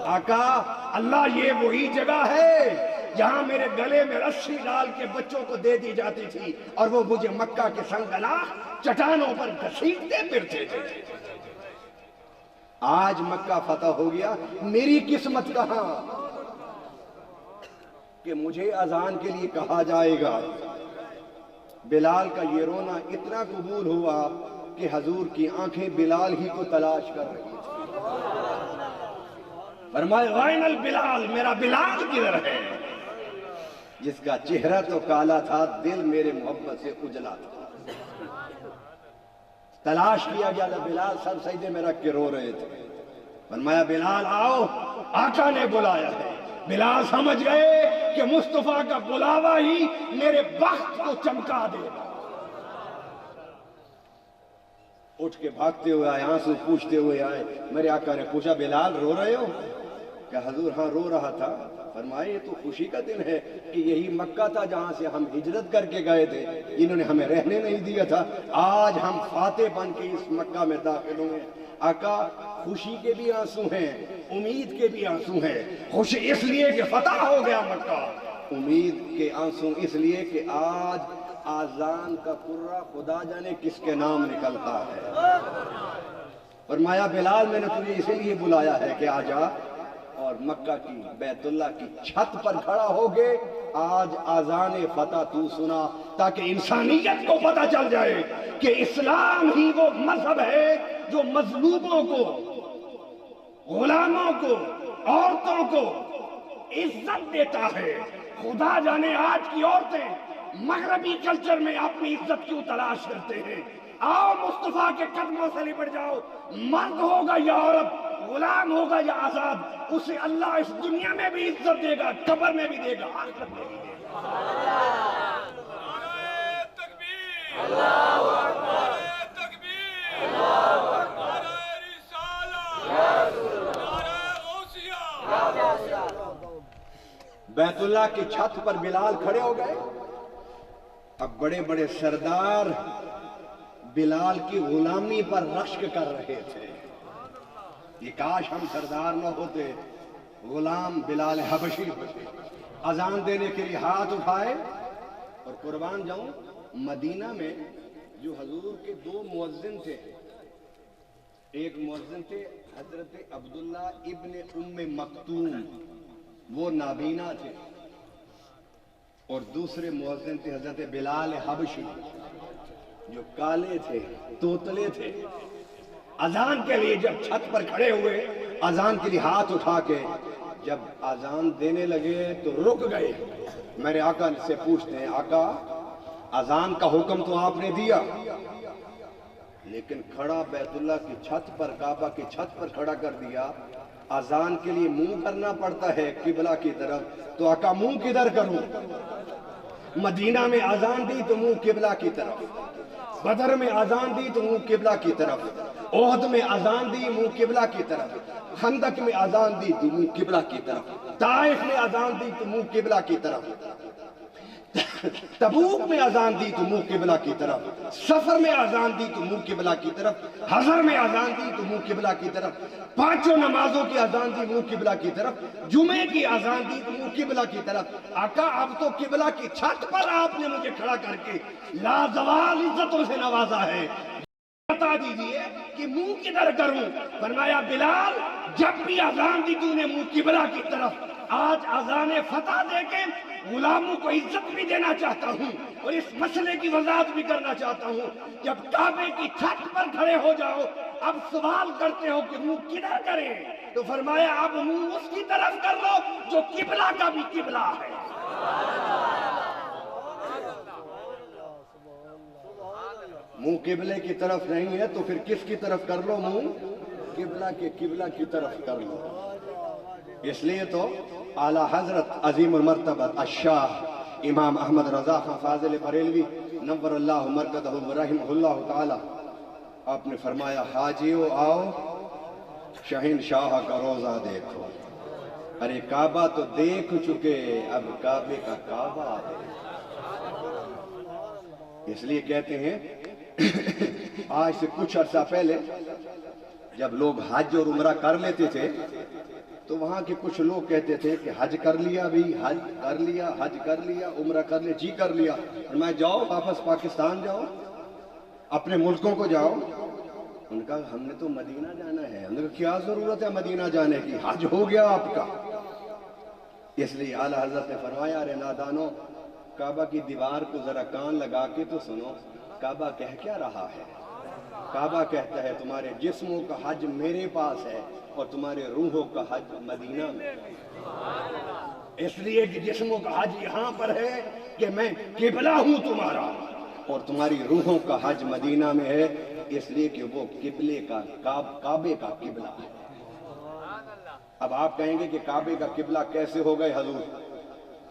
آقا اللہ یہ وہی جگہ ہے جہاں میرے گلے میں رسی ڈال کے بچوں کو دے دی جاتی تھی اور وہ مجھے مکہ کے سنگلا چٹانوں پر گھسیٹتے پھرتے تھے۔ آج مکہ فتح ہو گیا، میری قسمت کہاں کہ مجھے اذان کے لیے کہا جائے گا۔ بلال کا یہ رونا اتنا قبول ہوا کہ حضور کی آنکھیں بلال ہی کو تلاش کر رہی تھی۔ فرمایا غائن البلال، میرا بلال کدھر ہے؟ جس کا چہرہ تو کالا تھا، دل میرے محبت سے اجلا تھا۔ تلاش کیا گیا، بلال سر سجدے میں رکھ کے رو رہے تھے۔ فرمایا بلال آؤ، آقا نے بلایا ہے۔ بلال سمجھ گئے کہ مصطفیٰ کا بلاوا ہی میرے بخت کو چمکا دے گا۔ اٹھ کے بھاگتے ہوئے آئے، آنسو پوچھتے ہوئے آئے۔ میرے آقا نے پوچھا بلال رو رہے ہو؟ کہ حضور ہاں رو رہا تھا۔ فرمایا یہ تو خوشی کا دن ہے کہ یہی مکہ تھا جہاں سے ہم ہجرت کر کے گئے تھے، انہوں نے ہمیں رہنے نہیں دیا تھا، آج ہم فاتح بن کے اس مکہ میں داخل ہوئے۔ آقا خوشی کے بھی آنسو ہیں، امید کے بھی آنسو ہیں۔ خوشی اس لیے کہ فتح ہو گیا مکہ، امید کے آنسو اس لیے کہ آج آذان کا قرہ خدا جانے کس کے نام نکلتا ہے۔ فرمایا بلال میں نے تجھے اسی لیے بلایا ہے کہ آ جا اور مکہ کی بیت اللہ کی چھت پر کھڑا ہو گئے، آج آذان فتح تو سنا تاکہ انسانیت کو پتہ چل جائے کہ اسلام ہی وہ مذہب ہے جو مظلوموں کو، غلاموں کو، عورتوں کو عزت دیتا ہے۔ خدا جانے آج کی عورتیں مغربی کلچر میں اپنی عزت کیوں تلاش کرتے ہیں۔ آؤ مصطفیٰ کے قدموں سے لپٹ جاؤ، مرد ہوگا یا عورت، غلام ہوگا یا آزاد، اسے اللہ اس دنیا میں بھی عزت دے گا، قبر میں بھی دے گا، آخرت میں بھی دے گا۔ نعرہ تکبیر، اللہ اکبر، نعرہ تکبیر، اللہ اکبر، نعرہ رسالہ، نعرہ غوثیہ۔ بیت اللہ کی چھت پر بلال کھڑے ہو گئے۔ اب بڑے بڑے سردار بلال کی غلامی پر رشک کر رہے تھے۔ یہ کاش ہم سردار نہ ہوتے، غلام بلال حبشی ہوتے۔ اذان دینے کے لیے ہاتھ اٹھائے، اور قربان جاؤں مدینہ میں جو حضور کے دو مؤذن تھے، ایک مؤذن تھے حضرت عبداللہ ابن ام مکتوم، وہ نابینا تھے، اور دوسرے مؤذن تھے حضرت بلال حبشی جو کالے تھے، توتلے تھے۔ اذان کے لیے جب چھت پر کھڑے ہوئے، اذان کے لیے ہاتھ اٹھا کے جب اذان دینے لگے تو رک گئے۔ میرے آقا سے پوچھتے ہیں، آقا اذان کا حکم تو آپ نے دیا، لیکن کھڑا بیت اللہ کی چھت پر، کعبہ کی چھت پر کھڑا کر دیا، اذان کے لیے منہ کرنا پڑتا ہے قبلہ کی طرف، تو آقا منہ کدھر کروں؟ مدینہ میں اذان دی تو منہ قبلہ کی طرف، بدر میں اذان دی تو منہ قبلہ کی طرف، احد میں اذان دی منہ قبلہ کی طرف، خندق میں اذان دی تو منہ قبلہ کی طرف، طائف میں اذان دی تو منہ قبلہ کی طرف، تبوک میں اذان دی تو منہ قبلہ کی طرف، سفر میں اذان دی تو منہ قبلہ کی طرف، حضر میں اذان دی تو منہ قبلہ کی طرف، پانچوں نمازوں کی اذان دی منہ قبلہ کی طرف، جمعے کی اذان دی تو منہ قبلہ کی طرف۔ آقا اب تو قبلہ کی چھت پر آپ نے مجھے کھڑا کر کے لازوال عزتوں سے نوازا ہے، بتا دیجئے کہ منہ کدھر کروں؟ فرمایا بلال جب بھی اذان دی تو نے منہ قبلہ کی طرف، آج اذان فتح دے کے غلاموں کو عزت بھی دینا چاہتا ہوں اور اس مسئلے کی وضاحت بھی کرنا چاہتا ہوں۔ جب کعبے کی چھت پر کھڑے ہو جاؤ، اب سوال کرتے ہو کہ منہ کدھر کریں، تو فرمایا اب منہ اس کی طرف کر لو جو قبلہ کا بھی قبلہ ہے۔ منہ قبلے کی طرف نہیں ہے تو پھر کس کی طرف کر لو؟ منہ قبلہ کی طرف کر لو۔ اس لیے تو اعلیٰ حضرت عظیم المرتبہ الشاہ امام احمد رضا خان فاضل بریلوی نور اللہ مرکزہ ورحمہ اللہ تعالی، آپ نے فرمایا حاجیو آؤ شہنشاہ کا روزہ دیکھو۔ ارے کعبہ تو دیکھ چکے، اب کعبے کا کعبہ دیکھو۔ اس لیے کہتے ہیں آج سے کچھ عرصہ پہلے جب لوگ حج اور عمرہ کر لیتے تھے تو وہاں کے کچھ لوگ کہتے تھے کہ حج کر لیا بھی، حج کر لیا، عمرہ کر لیا، جی کر لیا، میں جاؤ واپس پاکستان جاؤ، اپنے ملکوں کو جاؤ۔ ان کا ہم نے تو مدینہ جانا ہے۔ ہم نے کہا کیا ضرورت ہے مدینہ جانے کی، حج ہو گیا آپ کا۔ اس لیے اعلیٰ حضرت نے فرمایا ارے نادانو، کعبہ کی دیوار کو ذرا کان لگا کے تو سنو، کعبہ کہہ کیا رہا ہے؟ کعبہ کہتا ہے تمہارے جسموں کا حج میرے پاس ہے اور تمہارے روحوں کا حج مدینہ میں۔ اس لیے کہ جسموں کا حج یہاں پر ہے کہ میں قبلہ ہوں تمہارا، اور تمہاری روحوں کا حج مدینہ میں ہے، اس لیے کہ وہ قبلے کا کعبے کا قبلہ ہے۔ اب آپ کہیں گے کہ کعبے کا قبلہ کیسے ہو گئے حضور؟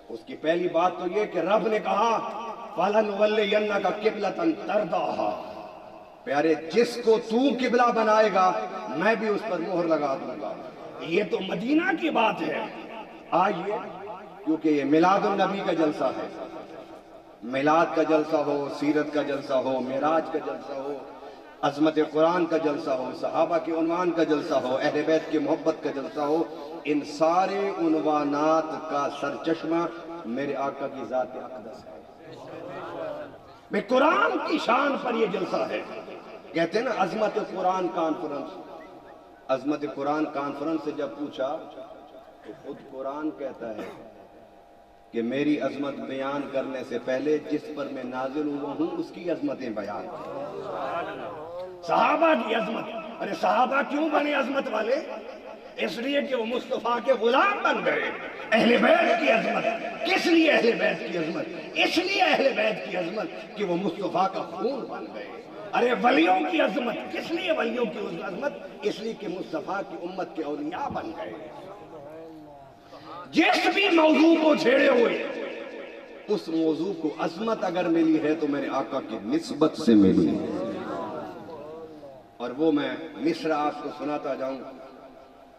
اس کی پہلی بات تو یہ کہ رب نے کہا فَلَنُوَلِّيَنَّكَ قِبْلَةً تَرْضَاهَا، پیارے جس کو تو قبلہ بنائے گا میں بھی اس پر مہر لگا دوں گا۔ یہ تو مدینہ کی بات ہے۔ آئیے، کیونکہ یہ میلاد النبی کا جلسہ ہے، میلاد کا جلسہ ہو، سیرت کا جلسہ ہو، معراج کا جلسہ ہو، عظمت قرآن کا جلسہ ہو، صحابہ کے عنوان کا جلسہ ہو، اہل بیت کی محبت کا جلسہ ہو، ان سارے عنوانات کا سرچشمہ میرے آقا کی ذات اقدس ہے۔ میں قرآن کی شان پر یہ جلسہ ہے۔ کہتے ہیں نا عظمت قرآن کانفرنس، عظمت قرآن کانفرنس سے جب پوچھا تو خود قرآن کہتا ہے کہ میری عظمت بیان کرنے سے پہلے جس پر میں نازل ہوا ہوں اس کی عظمتیں بیان کریں۔ صحابہ کی عظمت، ارے صحابہ کیوں بنے عظمت والے؟ اس لیے کہ وہ مصطفیٰ کے غلام بن گئے۔ اہل بیت کی عظمت، کس لیے اہل بیت کی عظمت؟ اس لیے اہل بیت کی عظمت کہ وہ مصطفیٰ کا خون بن گئے۔ ارے ولیوں کی عظمت، کس لیے ولیوں کی عظمت؟ اس لیے کہ مصطفیٰ کی امت کے اولیاء بن گئے۔ جس بھی موضوع کو چھیڑے ہوئے اس موضوع کو عظمت اگر ملی ہے تو میرے آقا کی نسبت سے ملی ہے۔ اور وہ میں مصرع آپ کو سناتا جاؤں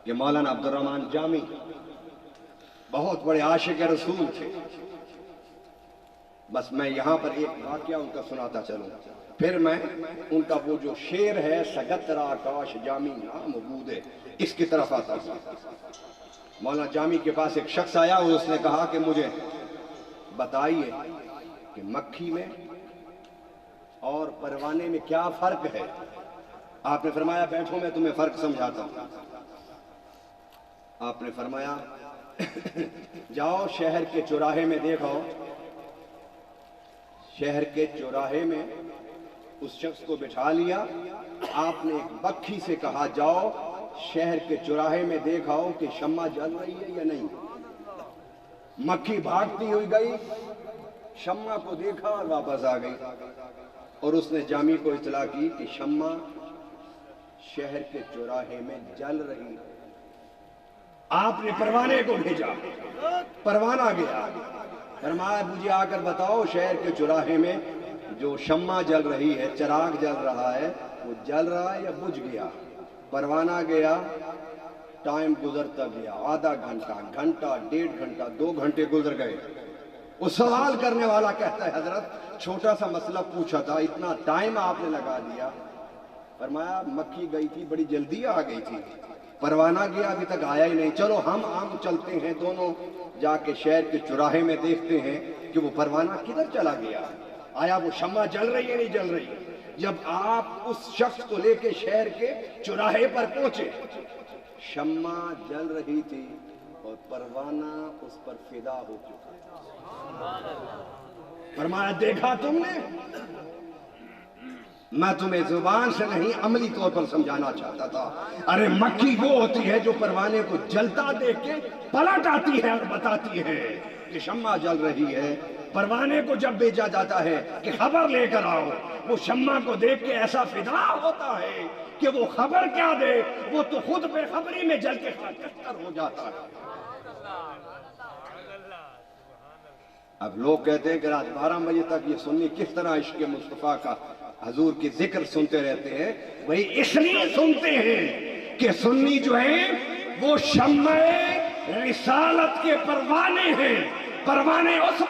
کہ مولانا عبد الرحمن جامی بہت بڑے عاشق رسول تھے۔ بس میں یہاں پر ایک واقعہ ان کا سناتا چلوں، پھر میں ان کا وہ جو شعر ہے سگترا کاش جامی نام بود ہے اس کی طرف آتا ہوں۔ مولانا جامی کے پاس ایک شخص آیا اور اس نے کہا کہ مجھے بتائیے کہ مکھی میں اور پروانے میں کیا فرق ہے؟ آپ نے فرمایا بیٹھو میں تمہیں فرق سمجھاتا ہوں۔ آپ نے فرمایا جاؤ شہر کے چوراہے میں دیکھو، شہر کے چوراہے میں اس شخص کو بٹھا لیا، آپ نے ایک مکھی سے کہا جاؤ شہر کے چوراہے میں دیکھاؤ کہ شمع جل رہی ہے یا نہیں۔ مکھی بھاگتی ہوئی گئی، شمع کو دیکھا اور واپس آ گئی، اور اس نے جامی کو اطلاع کی کہ شمع شہر کے چوراہے میں جل رہی ہے۔ آپ نے پروانے کو بھیجا، پروانہ گیا، فرمایا مجھے آ کر بتاؤ شہر کے چوراہے میں جو شمع جل رہی ہے، چراغ جل رہا ہے، وہ جل رہا ہے یا بجھ گیا؟ پروانہ گیا، ٹائم گزرتا گیا، آدھا گھنٹہ، گھنٹہ، 1.5 گھنٹہ، 2 گھنٹے گزر گئے۔ اس سوال کرنے والا کہتا ہے حضرت چھوٹا سا مسئلہ پوچھا تھا، اتنا ٹائم آپ نے لگا دیا۔ فرمایا مکھی گئی تھی بڑی جلدی آ گئی تھی، پروانہ گیا ابھی تک آیا ہی نہیں، چلو ہم چلتے ہیں دونوں جا کے شہر کے چوراہے میں دیکھتے ہیں کہ وہ پروانہ کدھر چلا گیا، آیا وہ شمع جل رہی ہے نہیں جل رہی۔ جب آپ اس شخص کو لے کے شہر کے چوراہے پر پہنچے، شمع جل رہی تھی اور پروانہ اس پر فدا ہو چکا۔ فرمایا دیکھا تم نے؟ میں تمہیں زبان سے نہیں عملی طور پر سمجھانا چاہتا تھا۔ ارے مکھی وہ ہوتی ہے جو پروانے کو جلتا دیکھ کے پلٹ آتی ہے اور بتاتی ہے کہ شمع جل رہی ہے۔ پروانے کو جب بھیجا جاتا ہے کہ خبر لے کر آؤ، وہ شمع کو دیکھ کے ایسا فدا ہوتا ہے کہ وہ خبر کیا دے، وہ تو خود بے خبری میں جل کے خاکستر ہو جاتا ہے۔ اب لوگ کہتے ہیں کہ رات 12 بجے تک یہ سنی کس طرح عشق مصطفیٰ کا حضور کی ذکر سنتے رہتے ہیں؟ وہی اس لیے سنتے ہیں کہ سنی جو ہیں وہ شمع رسالت کے پروانے ہیں۔ پروانے اس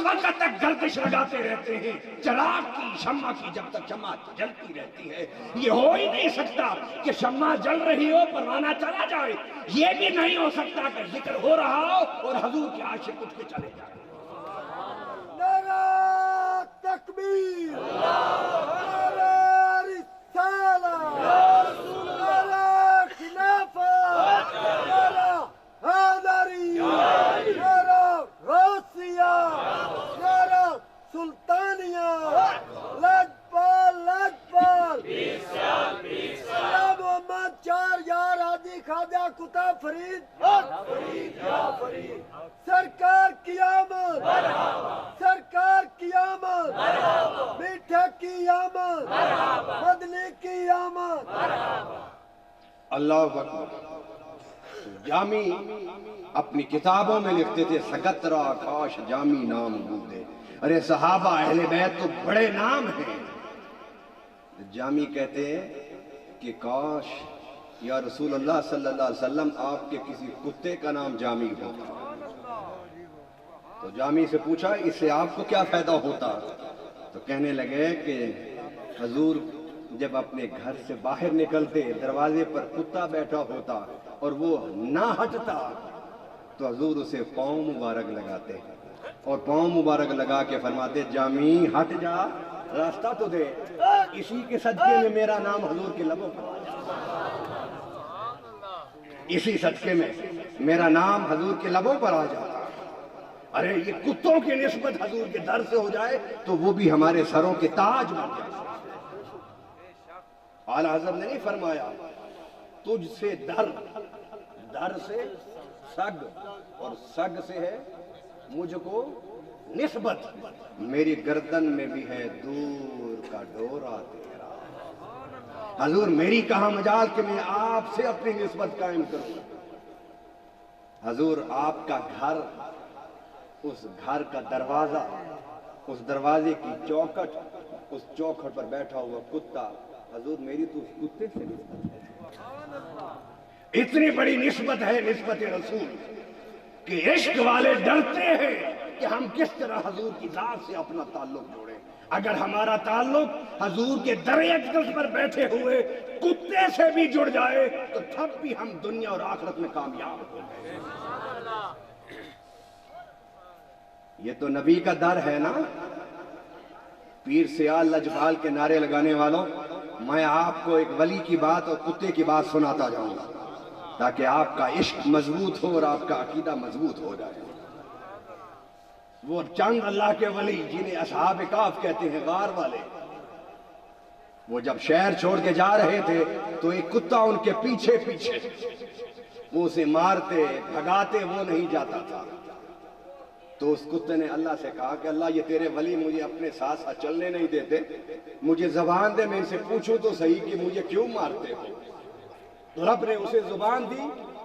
وقت تک گردش لگاتے رہتے ہیں چراغ کی، شمع کی، جب تک شمع جلتی رہتی ہے۔ یہ ہو ہی نہیں سکتا کہ شمع جل رہی ہو پروانہ چلا جائے، یہ بھی نہیں ہو سکتا کہ ذکر ہو رہا ہو اور حضور کے عاشق اٹھ کے چلے جائیں۔ نعرہ تکبیر، نعرہ رسالہ، نعرہ خلافت، نعرہ حیدری، نعرہ غوثیہ، نعرہ سلطانیہ، لجپال لجپال، اللہ محمد 4 یار ہادی خواجہ کتا فرید، سرکار کی آمد، سرکار کی آمد، میٹھے کی آمد، مدنی کی آمد۔ اللہ اکبر۔ جامی اپنی کتابوں میں لکھتے تھے سگترا کاش جامی نام بودے۔ ارے صحابہ اہل بیت تو بڑے نام ہیں، جامی کہتے ہیں کہ کاش یا رسول اللہ صلی اللہ علیہ وسلم آپ کے کسی کتے کا نام جامی ہوتا۔ تو جامی سے پوچھا اس سے آپ کو کیا فائدہ ہوتا؟ تو کہنے لگے کہ حضور جب اپنے گھر سے باہر نکلتے دروازے پر کتا بیٹھا ہوتا اور وہ نہ ہٹتا تو حضور اسے پاؤں مبارک لگاتے اور پاؤں مبارک لگا کے فرماتے جامی ہٹ جا، راستہ تو دے، اسی کے صدقے میں میرا نام حضور کے لبوں پر آ جاتا، اسی صدقے میں میرا نام حضور کے لبوں پر آ جاتا۔ ارے یہ کتوں کی نسبت حضور کے در سے ہو جائے تو وہ بھی ہمارے سروں کے تاج بن جائے۔ اعلیٰ حضرت نے نہیں فرمایا تجھ سے در، در سے سگ اور سگ سے ہے مجھ کو نسبت، میری گردن میں بھی ہے دور کا ڈورا تیرا۔ حضور میری کہاں مجال کہ میں آپ سے اپنی نسبت قائم کروں۔ حضور آپ کا گھر، اس گھر کا دروازہ، اس دروازے کی چوکھٹ، اس چوکھٹ پر بیٹھا ہوا کتا، حضور میری تو اس کتے سے نسبت ہے۔ اتنی بڑی نسبت ہے نسبت رسول کہ عشق والے ڈرتے ہیں کہ ہم کس طرح حضور کی ذات سے اپنا تعلق جوڑیں۔ اگر ہمارا تعلق حضور کے در اقدس پر بیٹھے ہوئے کتے سے بھی جڑ جائے تو تب بھی ہم دنیا اور آخرت میں کامیاب ہو گئے۔ یہ تو نبی کا در ہے نا۔ پیر سیال لجپال کے نعرے لگانے والوں، میں آپ کو ایک ولی کی بات اور کتے کی بات سناتا جاؤں گا تاکہ آپ کا عشق مضبوط ہو اور آپ کا عقیدہ مضبوط ہو جائے۔ وہ چند اللہ کے ولی جنہیں اصحاب کہف کہتے ہیں، غار والے، وہ جب شہر چھوڑ کے جا رہے تھے تو ایک کتا ان کے پیچھے پیچھے، وہ اسے مارتے بھگاتے وہ نہیں جاتا تھا۔ تو اس کتے نے اللہ سے کہا کہ اللہ یہ تیرے ولی مجھے اپنے ساتھ ساتھ چلنے نہیں دیتے، مجھے زبان دے، میں ان سے پوچھوں تو صحیح کہ مجھے کیوں مارتے ہو۔ رب نے اسے زبان دی،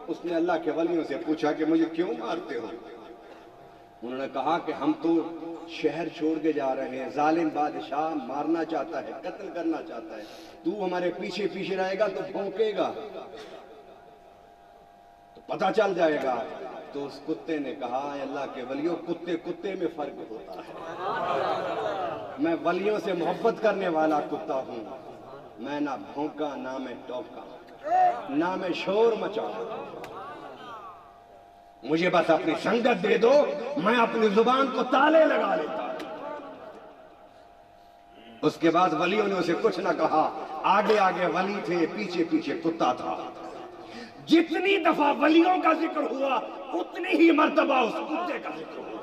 اس نے اللہ کے ولیوں سے پوچھا کہ مجھے کیوں مارتے ہو۔ انہوں نے کہا کہ ہم تو شہر چھوڑ کے جا رہے ہیں، ظالم بادشاہ مارنا چاہتا ہے، قتل کرنا چاہتا ہے، تو ہمارے پیچھے پیچھے رہے گا تو بھونکے گا تو پتہ چل جائے گا۔ تو اس کتے نے کہا اے اللہ کے ولیوں، کتے کتے میں فرق ہوتا ہے، میں ولیوں سے محبت کرنے والا کتا ہوں، میں نہ بھونکا نہ میں ٹوکا نہ میں شور مچاؤں، مجھے بس اپنی سنگت دے دو، میں اپنی زبان کو تالے لگا لیتا ہوں۔ اس کے بعد ولیوں نے اسے کچھ نہ کہا، آگے آگے ولی تھے، پیچھے پیچھے کتا تھا۔ جتنی دفعہ ولیوں کا ذکر ہوا اتنی ہی مرتبہ اس کتے کا ذکر ہوا۔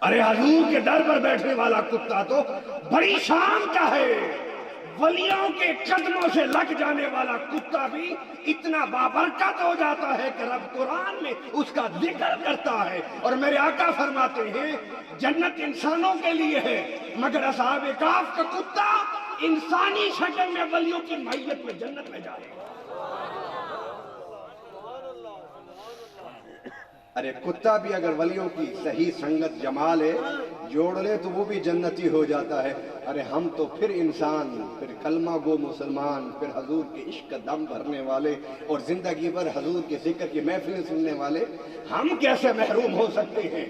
ارے حضور کے در پر بیٹھنے والا کتا تو بڑی شان کا ہے، ولیوں کے قدموں سے لگ جانے والا کتا بھی اتنا بابرکت ہو جاتا ہے کہ رب قرآن میں اس کا ذکر کرتا ہے۔ اور میرے آقا فرماتے ہیں جنت انسانوں کے لیے ہے، مگر اصحاب کہف کا کتا انسانی شکل میں ولیوں کی معیت میں جنت میں جائے گا۔ ارے کتا بھی اگر ولیوں کی صحیح سنگت جما لے، جوڑ لے تو وہ بھی جنتی ہو جاتا ہے۔ ارے ہم تو پھر انسان، پھر کلمہ گو مسلمان، پھر حضور کے عشق کا دم بھرنے والے اور زندگی بھر حضور کے ذکر کی محفلیں سننے والے، ہم کیسے محروم ہو سکتے ہیں؟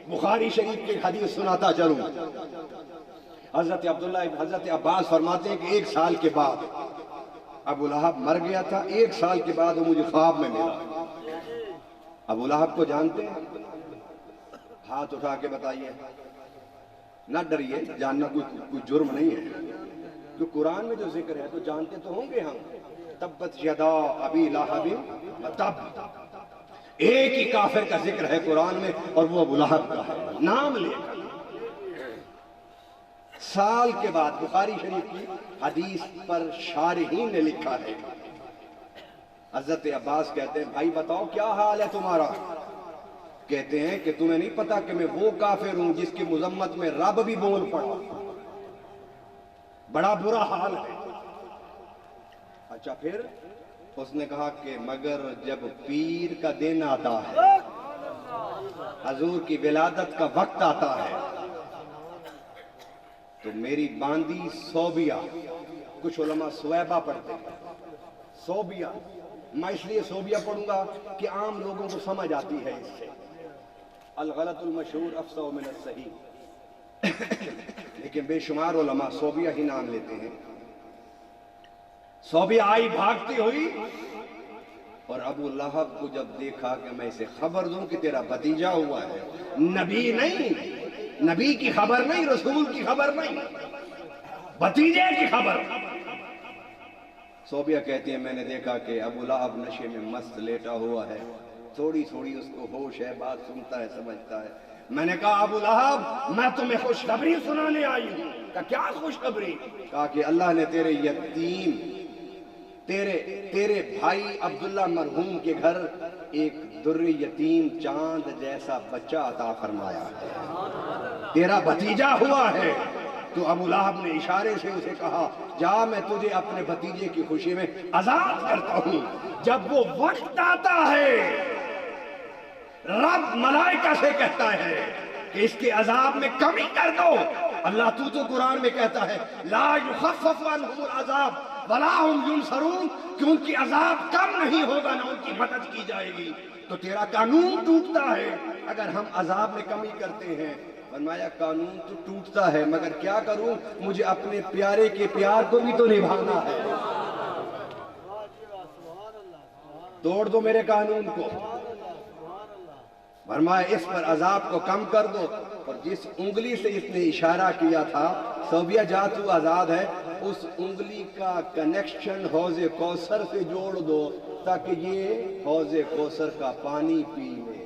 بخاری شریف کی حدیث سناتا چلوں۔ حضرت عبداللہ حضرت عباس فرماتے ہیں کہ 1 سال کے بعد ابو لہب مر گیا تھا، 1 سال کے بعد وہ مجھے خواب میں ملا۔ ابو لہب کو جانتے ہیں؟ ہاتھ اٹھا کے بتائیے، نہ ڈریے، جاننا کوئی جرم نہیں ہے، جو قرآن میں جو ذکر ہے تو جانتے تو ہوں گے ہم۔ تبت یدا ابی لہب وتب، ایک ہی کافر کا ذکر ہے قرآن میں اور وہ ابو لہب کا ہے، نام لے کر۔ سال کے بعد بخاری شریف کی حدیث پر شارحین نے لکھا ہے، حضرت عباس کہتے ہیں بھائی بتاؤ کیا حال ہے تمہارا؟ کہتے ہیں کہ تمہیں نہیں پتا کہ میں وہ کافر ہوں جس کی مذمت میں رب بھی بول پڑا، بڑا برا حال ہے۔ اچھا پھر اس نے کہا کہ مگر جب پیر کا دن آتا ہے، حضور کی ولادت کا وقت آتا ہے، تو میری باندی صوبیہ، کچھ علماء صویبہ پڑھتے ہیں، صوبیہ، میں اس لیے صوبیہ پڑھوں گا کہ عام لوگوں کو سمجھ آتی ہے اس سے، الغلط المشہور افصح من الصحیح، لیکن بے شمار علماء صوبیہ ہی نام لیتے ہیں۔ صوبیہ آئی بھاگتی ہوئی اور ابو لہب کو جب دیکھا کہ میں اسے خبر دوں کہ تیرا بھتیجا ہوا ہے، نبی نہیں، نبی کی خبر نہیں، رسول کی خبر نہیں، بھتیجے کی خبر۔ صوبیہ کہتی ہیں میں نے دیکھا کہ ابو لہب نشے میں مست لیٹا ہوا ہے، تھوڑی تھوڑی اس کو ہوش ہے، بات سنتا ہے، سمجھتا ہے۔ میں نے کہا ابو لہب میں تمہیں خوشخبری سنانے آئی ہوں۔ کہا کیا خوشخبری؟ کہا کہ اللہ نے تیرے یتیم، تیرے بھائی عبداللہ مرحوم کے گھر ایک در یتیم چاند جیسا بچہ عطا فرمایا ہے، تیرا بھتیجا ہوا ہے۔ تو ابو لہب نے اشارے سے اسے کہا جا میں تجھے اپنے بھتیجے کی خوشی میں آزاد کرتا ہوں۔ جب وہ وقت آتا ہے رب ملائکہ سے کہتا ہے کہ اس کے عذاب میں کمی کر دو۔ اللہ تو قرآن میں کہتا ہے لا یخفف عنہم العذاب ولا هم ینصرون، کہ ان کی عذاب کم نہیں ہوگا نہ ان کی مدد کی جائے گی۔ تو تیرا قانون ٹوٹتا ہے اگر ہم عذاب میں کمی کرتے ہیں فرمایا قانون تو ٹوٹتا ہے مگر کیا کروں، مجھے اپنے پیارے کے پیار کو بھی تو نبھانا ہے، توڑ دو میرے قانون کو۔ فرمایا اس پر عذاب کو کم کر دو، اور جس انگلی سے اس نے اشارہ کیا تھا صوبیہ جا تو آزاد ہے، اس انگلی کا کنیکشن حوض کوثر سے جوڑ دو تاکہ یہ حوض کوثر کا پانی پی لے۔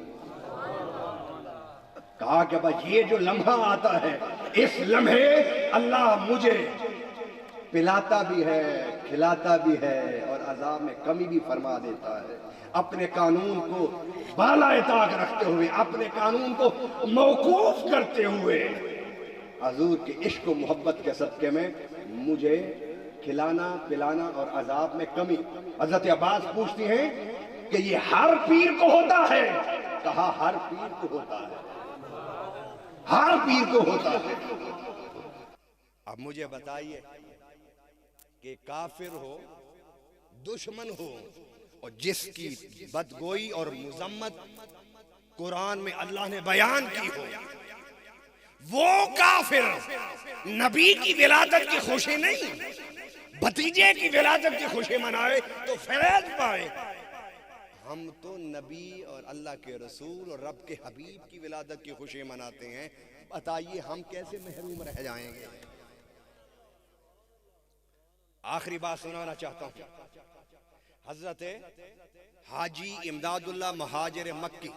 کہا کہ بس یہ جو لمحہ آتا ہے، اس لمحے اللہ مجھے پلاتا بھی ہے، کھلاتا بھی ہے، اور عذاب میں کمی بھی فرما دیتا ہے۔ اپنے قانون کو بالائے طاق رکھتے ہوئے، اپنے قانون کو موقوف کرتے ہوئے، حضور کے عشق و محبت کے صدقے میں مجھے کھلانا پلانا اور عذاب میں کمی۔ حضرت عباس پوچھتی ہیں کہ یہ ہر پیر کو ہوتا ہے؟ کہا ہر پیر کو ہوتا ہے، ہر پیر کو ہوتا ہے۔ اب مجھے بتائیے کہ کافر ہو، دشمن ہو، اور جس کی بدگوئی اور مذمت قرآن میں اللہ نے بیان کی ہو، وہ کافر نبی کی ولادت کی خوشی نہیں، بھتیجے کی ولادت کی خوشی منائے تو فیض پائے۔ ہم تو نبی اور اللہ کے رسول اور رب کے حبیب کی ولادت کی خوشی مناتے ہیں، بتائیے ہم کیسے محروم رہ جائیں گے؟ آخری بات سنانا چاہتا ہوں، حضرت حاجی امداد اللہ مہاجر مکی،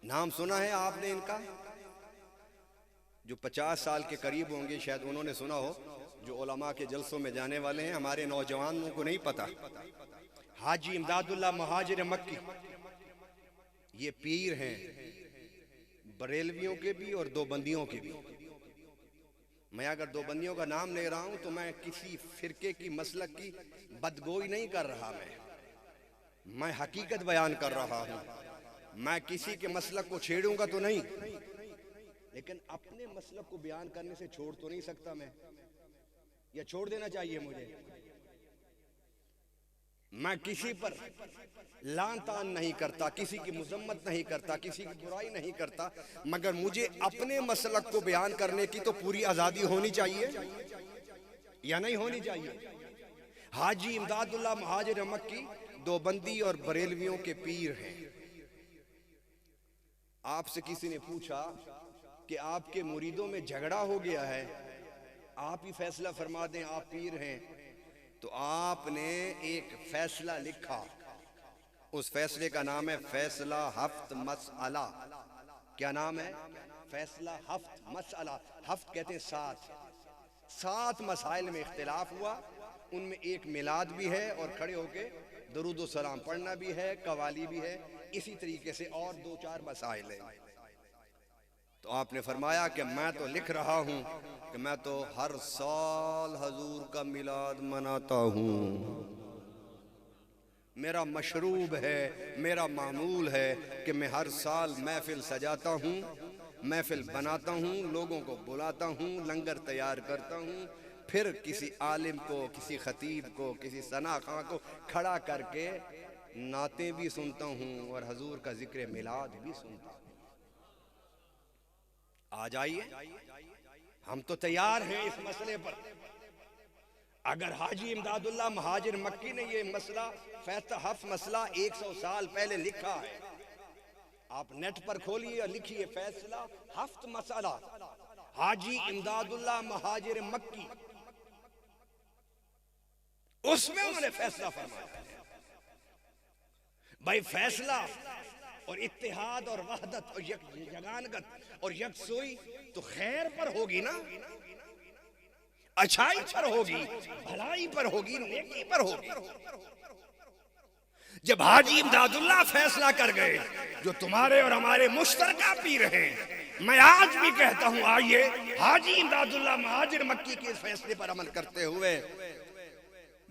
نام سنا ہے آپ نے ان کا؟ جو 50 سال کے قریب ہوں گے شاید انہوں نے سنا ہو، جو علماء کے جلسوں میں جانے والے ہیں، ہمارے نوجوانوں کو نہیں پتا۔ حاجی امداد اللہ مہاجر مکی یہ پیر ہیں، بریلویوں کے بھی اور دیوبندیوں کے بھی۔ میں اگر دیوبندیوں کا نام لے رہا ہوں تو میں کسی فرقے کی مسلک کی بدگوئی نہیں کر رہا، میں حقیقت بیان کر رہا ہوں۔ میں کسی کے مسلک کو چھیڑوں گا تو نہیں، لیکن اپنے مسلک کو بیان کرنے سے چھوڑ تو نہیں سکتا میں، یا چھوڑ دینا چاہیے مجھے؟ میں کسی پر لان تان نہیں کرتا، کسی کی مذمت نہیں کرتا، کسی کی برائی نہیں کرتا، مگر مجھے اپنے مسلک کو بیان کرنے کی تو پوری آزادی ہونی چاہیے یا نہیں ہونی چاہیے؟ حاجی امداد اللہ مہاجر مکی دیوبندی اور بریلویوں کے پیر ہیں۔ آپ سے کسی نے پوچھا کہ آپ کے مریدوں میں جھگڑا ہو گیا ہے، آپ ہی فیصلہ فرما دیں، آپ پیر ہیں، تو آپ نے ایک فیصلہ لکھا، اس فیصلے کا نام ہے فیصلہ ہفت مسئلہ۔ کیا نام ہے؟ فیصلہ ہفت مسئلہ۔ ہفت کہتے ہیں 7 مسائل میں اختلاف ہوا، ان میں ایک میلاد بھی ہے اور کھڑے ہو کے درود و سلام پڑھنا بھی ہے، قوالی بھی ہے، اسی طریقے سے اور 2-4 مسائل ہیں۔ تو آپ نے فرمایا کہ میں تو لکھ رہا ہوں کہ میں تو ہر سال حضور کا میلاد مناتا ہوں، میرا مشروب ہے، میرا معمول ہے کہ میں ہر سال محفل سجاتا ہوں، محفل بناتا ہوں، لوگوں کو بلاتا ہوں، لنگر تیار کرتا ہوں، پھر کسی عالم کو، کسی خطیب کو، کسی ثنا خواں کو کھڑا کر کے نعتیں بھی سنتا ہوں اور حضور کا ذکر میلاد بھی سنتا ہوں۔ آ جائیے، ہم تو تیار ہیں اس مسئلے پر۔ اگر حاجی امداد اللہ مہاجر مکی نے یہ مسئلہ فیصلہ ہفت مسئلہ 100 سال پہلے لکھا ہے، آپ نیٹ پر کھولیے اور لکھیے فیصلہ ہفت مسئلہ، حاجی امداد اللہ مہاجر مکی، اس میں انہوں نے فیصلہ فرمایا بھائی فیصلہ اور اتحاد اور وحدت اور یگانگت اور یکسوئی تو خیر پر ہوگی نا، اچھائی پر ہوگی، بھلائی پر ہوگی، نیکی پر ہوگی۔ جب حاجی امداد اللہ فیصلہ کر گئے جو تمہارے اور ہمارے مشترکہ پیر ہیں، میں آج بھی کہتا ہوں آئیے حاجی امداد اللہ مہاجر مکی کے اس فیصلے پر عمل کرتے ہوئے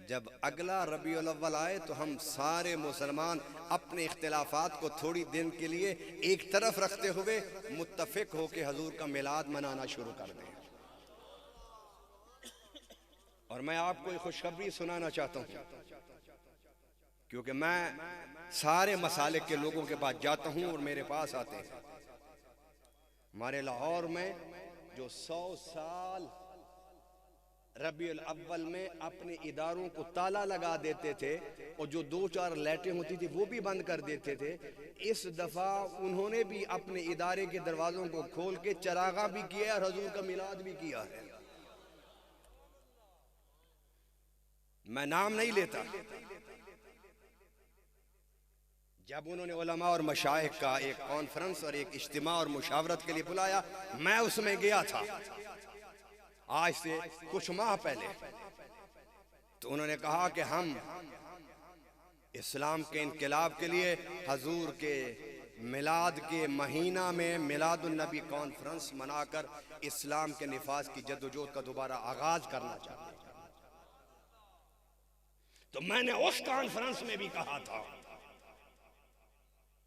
جب اگلا ربیع الاول آئے تو ہم سارے مسلمان اپنے اختلافات کو تھوڑی دن کے لیے ایک طرف رکھتے ہوئے متفق ہو کے حضور کا میلاد منانا شروع کر دیں۔ اور میں آپ کو ایک خوشخبری سنانا چاہتا ہوں، کیونکہ میں سارے مسالک کے لوگوں کے پاس جاتا ہوں اور میرے پاس آتے ہیں۔ ہمارے لاہور میں جو 100 سال ربیع الاول میں اپنے اداروں کو تالا لگا دیتے تھے اور جو 2-4 لائٹیں ہوتی تھی وہ بھی بند کر دیتے تھے، اس دفعہ انہوں نے بھی اپنے ادارے کے دروازوں کو کھول کے چراغاں بھی کیا اور حضور کا میلاد بھی کیا ہے۔ میں نام نہیں لیتا۔ جب انہوں نے علماء اور مشائخ کا ایک کانفرنس اور ایک اجتماع اور مشاورت کے لیے بلایا، میں اس میں گیا تھا آج سے کچھ ماہ پہلے، تو انہوں نے کہا کہ ہم اسلام کے انقلاب کے لیے حضور کے میلاد کے مہینہ میں میلاد النبی کانفرنس منا کر اسلام کے نفاذ کی جدوجہد کا دوبارہ آغاز کرنا چاہتے ہیں۔ تو میں نے اس کانفرنس میں بھی کہا تھا،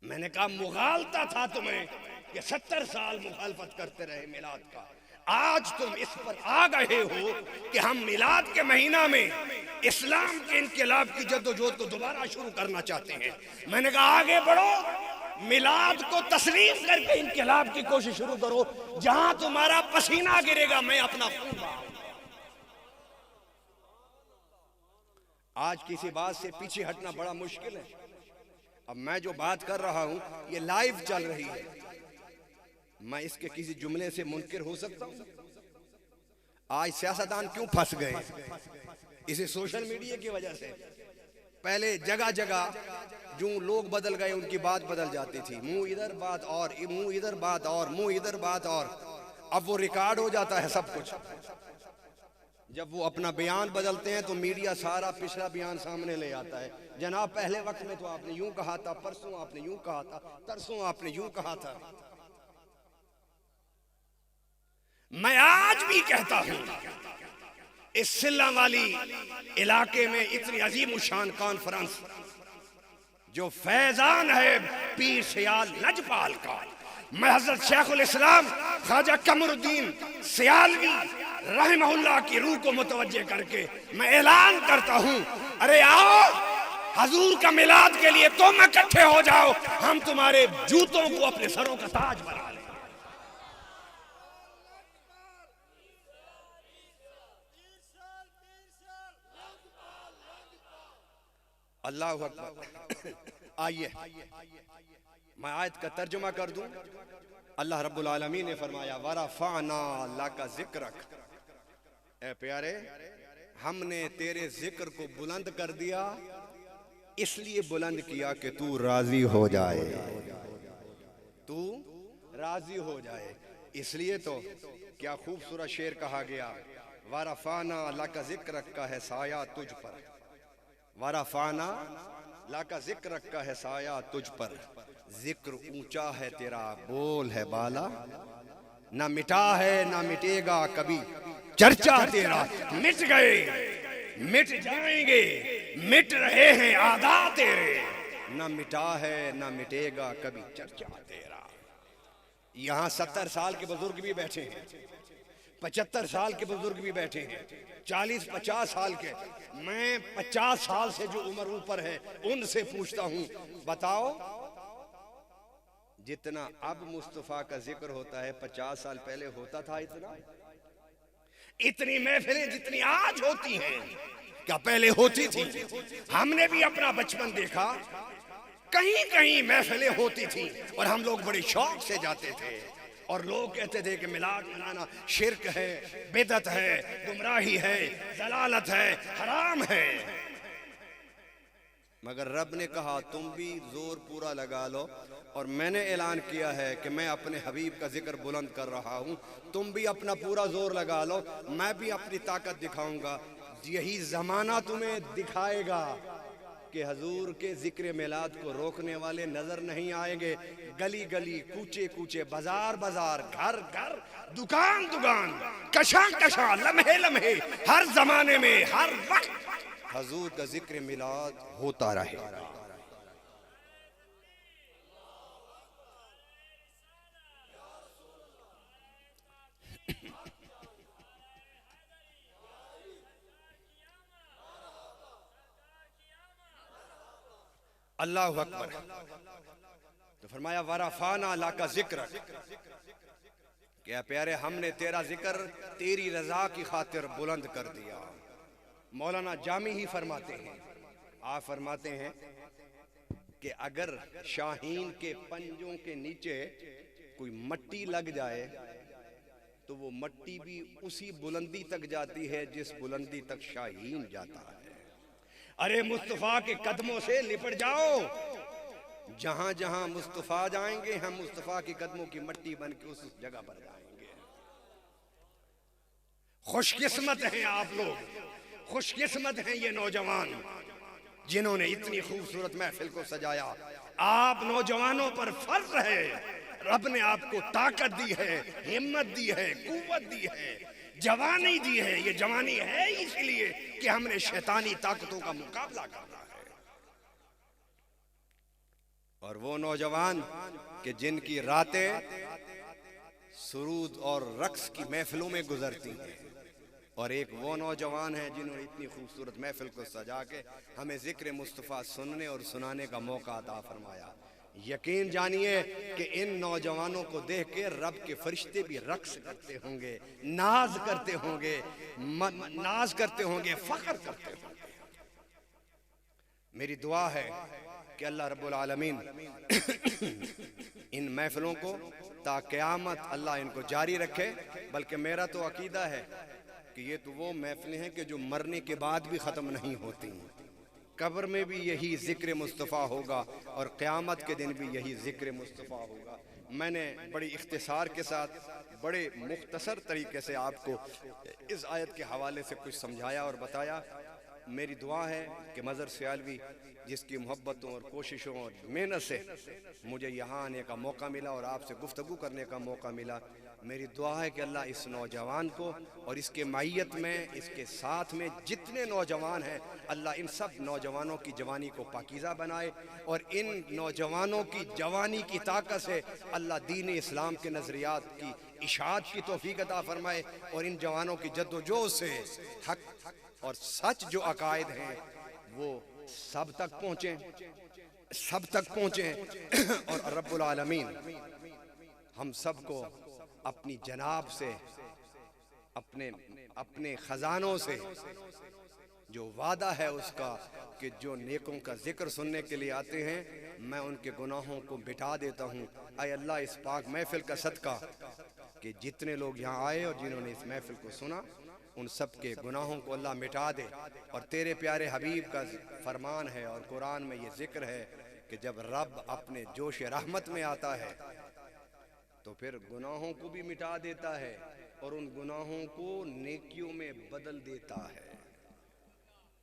میں نے کہا مغالطہ تھا تمہیں کہ 70 سال مخالفت کرتے رہے میلاد کا، آج تم اس پر آ گئے ہو کہ ہم میلاد کے مہینہ میں اسلام کے انقلاب کی جدوجہد کو دوبارہ شروع کرنا چاہتے ہیں۔ میں نے کہا آگے بڑھو، میلاد کو تسلیم کر کے انقلاب کی کوشش شروع کرو، جہاں تمہارا پسینہ گرے گا میں اپنا خون بہاؤں۔ آج کسی بات سے پیچھے ہٹنا بڑا مشکل ہے۔ اب میں جو بات کر رہا ہوں یہ لائیو چل رہی ہے، میں اس کے کسی جملے سے منکر ہو سکتا ہوں؟ آج سیاستدان کیوں پھنس گئے؟ اسے سوشل میڈیا کی وجہ سے۔ پہلے جگہ جگہ جو لوگ بدل گئے ان کی بات بدل جاتی تھی، منہ ادھر بات اور منہ ادھر بات اور منہ ادھر بات اور، اب وہ ریکارڈ ہو جاتا ہے سب کچھ۔ جب وہ اپنا بیان بدلتے ہیں تو میڈیا سارا پچھلا بیان سامنے لے آتا ہے، جناب پہلے وقت میں تو آپ نے یوں کہا تھا، پرسوں آپ نے یوں کہا تھا، ترسوں آپ نے یوں کہا تھا۔ میں آج بھی کہتا ہوں اس سلہ والی علاقے میں اتنی عظیم الشان کانفرنس جو فیضان ہے پیر سیال لجپال کا، میں حضرت شیخ الاسلام خواجہ قمر الدین سیالوی رحمہ اللہ کی روح کو متوجہ کر کے میں اعلان کرتا ہوں، ارے آؤ حضور کا میلاد کے لیے تم اکٹھے ہو جاؤ، ہم تمہارے جوتوں کو اپنے سروں کا تاج بنا لیں۔ اللہ اکبر۔ آئیے میں آیت کا ترجمہ کر دوں۔ اللہ رب العالمین نے فرمایا وَرَفَعْنَا لَكَ ذِكْرَكَ، اے پیارے ہم نے تیرے ذکر کو بلند کر دیا، اس لیے بلند کیا کہ تو راضی ہو جائے، تو راضی ہو جائے۔ اس لیے تو کیا خوبصورت شعر کہا گیا، وَرَفَعْنَا لَكَ ذِكْرَكَ کا ہے سایہ تجھ پر، وَرَفَعْنَا لَكَ ذِكْرَكَ کا ہے سایہ تجھ پر، ذکر اونچا ہے تیرا بول ہے بالا، نہ مٹا ہے نہ مٹے گا کبھی چرچا تیرا، مٹ گئے مٹ جائیں گے مٹ رہے ہیں آدھا تیرے، نہ مٹا ہے نہ مٹے گا کبھی چرچا تیرا۔ یہاں 70 سال کے بزرگ بھی بیٹھے ہیں، 75 سال کے بزرگ بھی بیٹھے ہیں، 40-50 سال کے، میں 50 سال سے جو عمر اوپر ہے ان سے پوچھتا ہوں، بتاؤ جتنا اب مصطفیٰ کا ذکر ہوتا ہے 50 سال پہلے ہوتا تھا اتنا؟ اتنی محفلیں جتنی آج ہوتی ہیں کیا پہلے ہوتی تھی؟ ہم نے بھی اپنا بچپن دیکھا، کہیں کہیں محفلیں ہوتی تھیں اور ہم لوگ بڑے شوق سے جاتے تھے، اور لوگ کہتے تھے کہ میلاد منانا شرک ہے، بدعت ہے، گمراہی ہے، ضلالت ہے، حرام ہے۔ مگر رب نے کہا تم بھی زور پورا لگا لو، اور میں نے اعلان کیا ہے کہ میں اپنے حبیب کا ذکر بلند کر رہا ہوں، تم بھی اپنا پورا زور لگا لو، میں بھی اپنی طاقت دکھاؤں گا۔ یہی زمانہ تمہیں دکھائے گا کہ حضور کے ذکر میلاد کو روکنے والے نظر نہیں آئیں گے۔ گلی گلی، کوچے کوچے، بازار بازار، گھر گھر، دکان دکان، کشاں کشاں، لمحے لمحے، ہر زمانے میں ہر وقت حضور کا ذکر میلاد ہوتا رہے۔ اللہ اکبر۔ تو فرمایا وَرَفَعْنَا لَكَ ذِكْرَكَ، کہ اے پیارے ہم نے تیرا ذکر تیری رضا کی خاطر بلند کر دیا۔ مولانا جامی ہی فرماتے ہیں، آپ فرماتے ہیں کہ اگر شاہین کے پنجوں کے نیچے کوئی مٹی لگ جائے تو وہ مٹی بھی اسی بلندی تک جاتی ہے جس بلندی تک شاہین جاتا ہے۔ ارے مصطفیٰ کے قدموں سے لپٹ جاؤ، جہاں جہاں مصطفیٰ جائیں گے ہم مصطفیٰ کے قدموں کی مٹی بن کے اس جگہ پر جائیں گے۔ خوش قسمت ہیں آپ لوگ، خوش قسمت ہیں یہ نوجوان جنہوں نے اتنی خوبصورت محفل کو سجایا۔ آپ نوجوانوں پر فرض ہے، رب نے آپ کو طاقت دی ہے، ہمت دی ہے، قوت دی ہے، جوانی دی ہے۔ یہ جوانی ہے اس لیے کہ ہم نے شیطانی طاقتوں کا مقابلہ کرنا ہے۔ اور وہ نوجوان کہ جن کی راتیں سرود اور رقص کی محفلوں میں گزرتی ہیں، اور ایک وہ نوجوان ہیں جنہوں نے اتنی خوبصورت محفل کو سجا کے ہمیں ذکر مصطفیٰ سننے اور سنانے کا موقع عطا فرمایا۔ یقین جانیے کہ ان نوجوانوں کو دیکھ کے رب کے فرشتے بھی رقص کرتے ہوں گے، ناز کرتے ہوں گے، فخر کرتے ہوں گے۔ میری دعا ہے کہ اللہ رب العالمین ان محفلوں کو تا قیامت اللہ ان کو جاری رکھے۔ بلکہ میرا تو عقیدہ ہے کہ یہ تو وہ محفلیں ہیں کہ جو مرنے کے بعد بھی ختم نہیں ہوتی، قبر میں بھی یہی ذکر مصطفیٰ ہوگا اور قیامت کے دن بھی یہی ذکر مصطفیٰ ہوگا۔ میں نے بڑی اختصار کے ساتھ بڑے مختصر طریقے سے آپ کو اس آیت کے حوالے سے کچھ سمجھایا اور بتایا۔ میری دعا ہے کہ مظہر سیالوی جس کی محبتوں اور کوششوں اور محنت سے مجھے یہاں آنے کا موقع ملا اور آپ سے گفتگو کرنے کا موقع ملا، میری دعا ہے کہ اللہ اس نوجوان کو اور اس کے معیت میں، اس کے ساتھ میں جتنے نوجوان ہیں، اللہ ان سب نوجوانوں کی جوانی کو پاکیزہ بنائے، اور ان نوجوانوں کی جوانی کی طاقت سے اللہ دین اسلام کے نظریات کی اشاعت کی توفیق عطا فرمائے، اور ان جوانوں کی جد و جہد سے حق اور سچ جو عقائد ہیں وہ سب تک پہنچیں اور رب العالمین ہم سب کو اپنی جناب سے، اپنے خزانوں سے جو وعدہ ہے اس کا کہ جو نیکوں کا ذکر سننے کے لیے آتے ہیں میں ان کے گناہوں کو مٹا دیتا ہوں۔ اے اللہ اس پاک محفل کا صدقہ کہ جتنے لوگ یہاں آئے اور جنہوں نے اس محفل کو سنا ان سب کے گناہوں کو اللہ مٹا دے، اور تیرے پیارے حبیب کا فرمان ہے اور قرآن میں یہ ذکر ہے کہ جب رب اپنے جوش رحمت میں آتا ہے تو پھر گناہوں کو بھی مٹا دیتا ہے اور ان گناہوں کو نیکیوں میں بدل دیتا ہے۔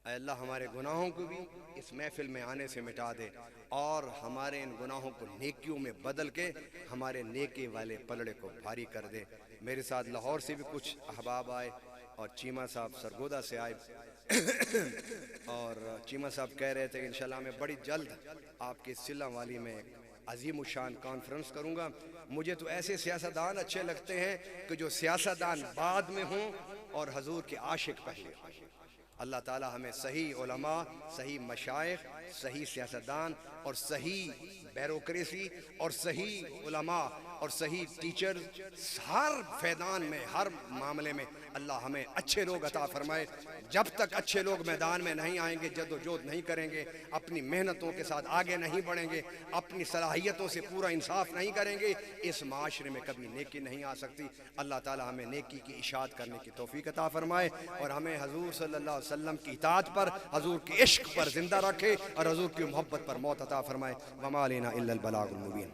اے اللہ ہمارے گناہوں کو بھی اس محفل میں آنے سے مٹا دے اور ہمارے ان گناہوں کو نیکیوں میں بدل کے ہمارے نیکی والے پلڑے کو بھاری کر دے۔ میرے ساتھ لاہور سے بھی کچھ احباب آئے اور چیمہ صاحب سرگودا سے آئے، اور چیمہ صاحب کہہ رہے تھے کہ انشاءاللہ میں بڑی جلد آپ کے سلہ والی میں عظیم الشان کانفرنس کروں گا۔ مجھے تو ایسے سیاستدان اچھے لگتے ہیں کہ جو سیاستدان بعد میں ہوں اور حضور کے عاشق پہلے ہوں۔ اللہ تعالی ہمیں صحیح علماء، صحیح مشائخ، صحیح سیاستدان اور صحیح بیوروکریسی اور صحیح علماء اور صحیح ٹیچر ہر فیضان میں، ہر معاملے میں اللہ ہمیں اچھے لوگ عطا فرمائے۔ جب تک اچھے لوگ میدان میں نہیں آئیں گے، جد و جہد نہیں کریں گے، اپنی محنتوں کے ساتھ آگے نہیں بڑھیں گے، اپنی صلاحیتوں سے پورا انصاف نہیں کریں گے، اس معاشرے میں کبھی نیکی نہیں آ سکتی۔ اللہ تعالی ہمیں نیکی کی اشاعت کرنے کی توفیق عطا فرمائے اور ہمیں حضور صلی اللہ علیہ وسلم کی اطاعت پر، حضور کے عشق پر زندہ رکھے اور حضور کی محبت پر موت عطا فرمائے۔ وما علینا الا البلاغ المبین۔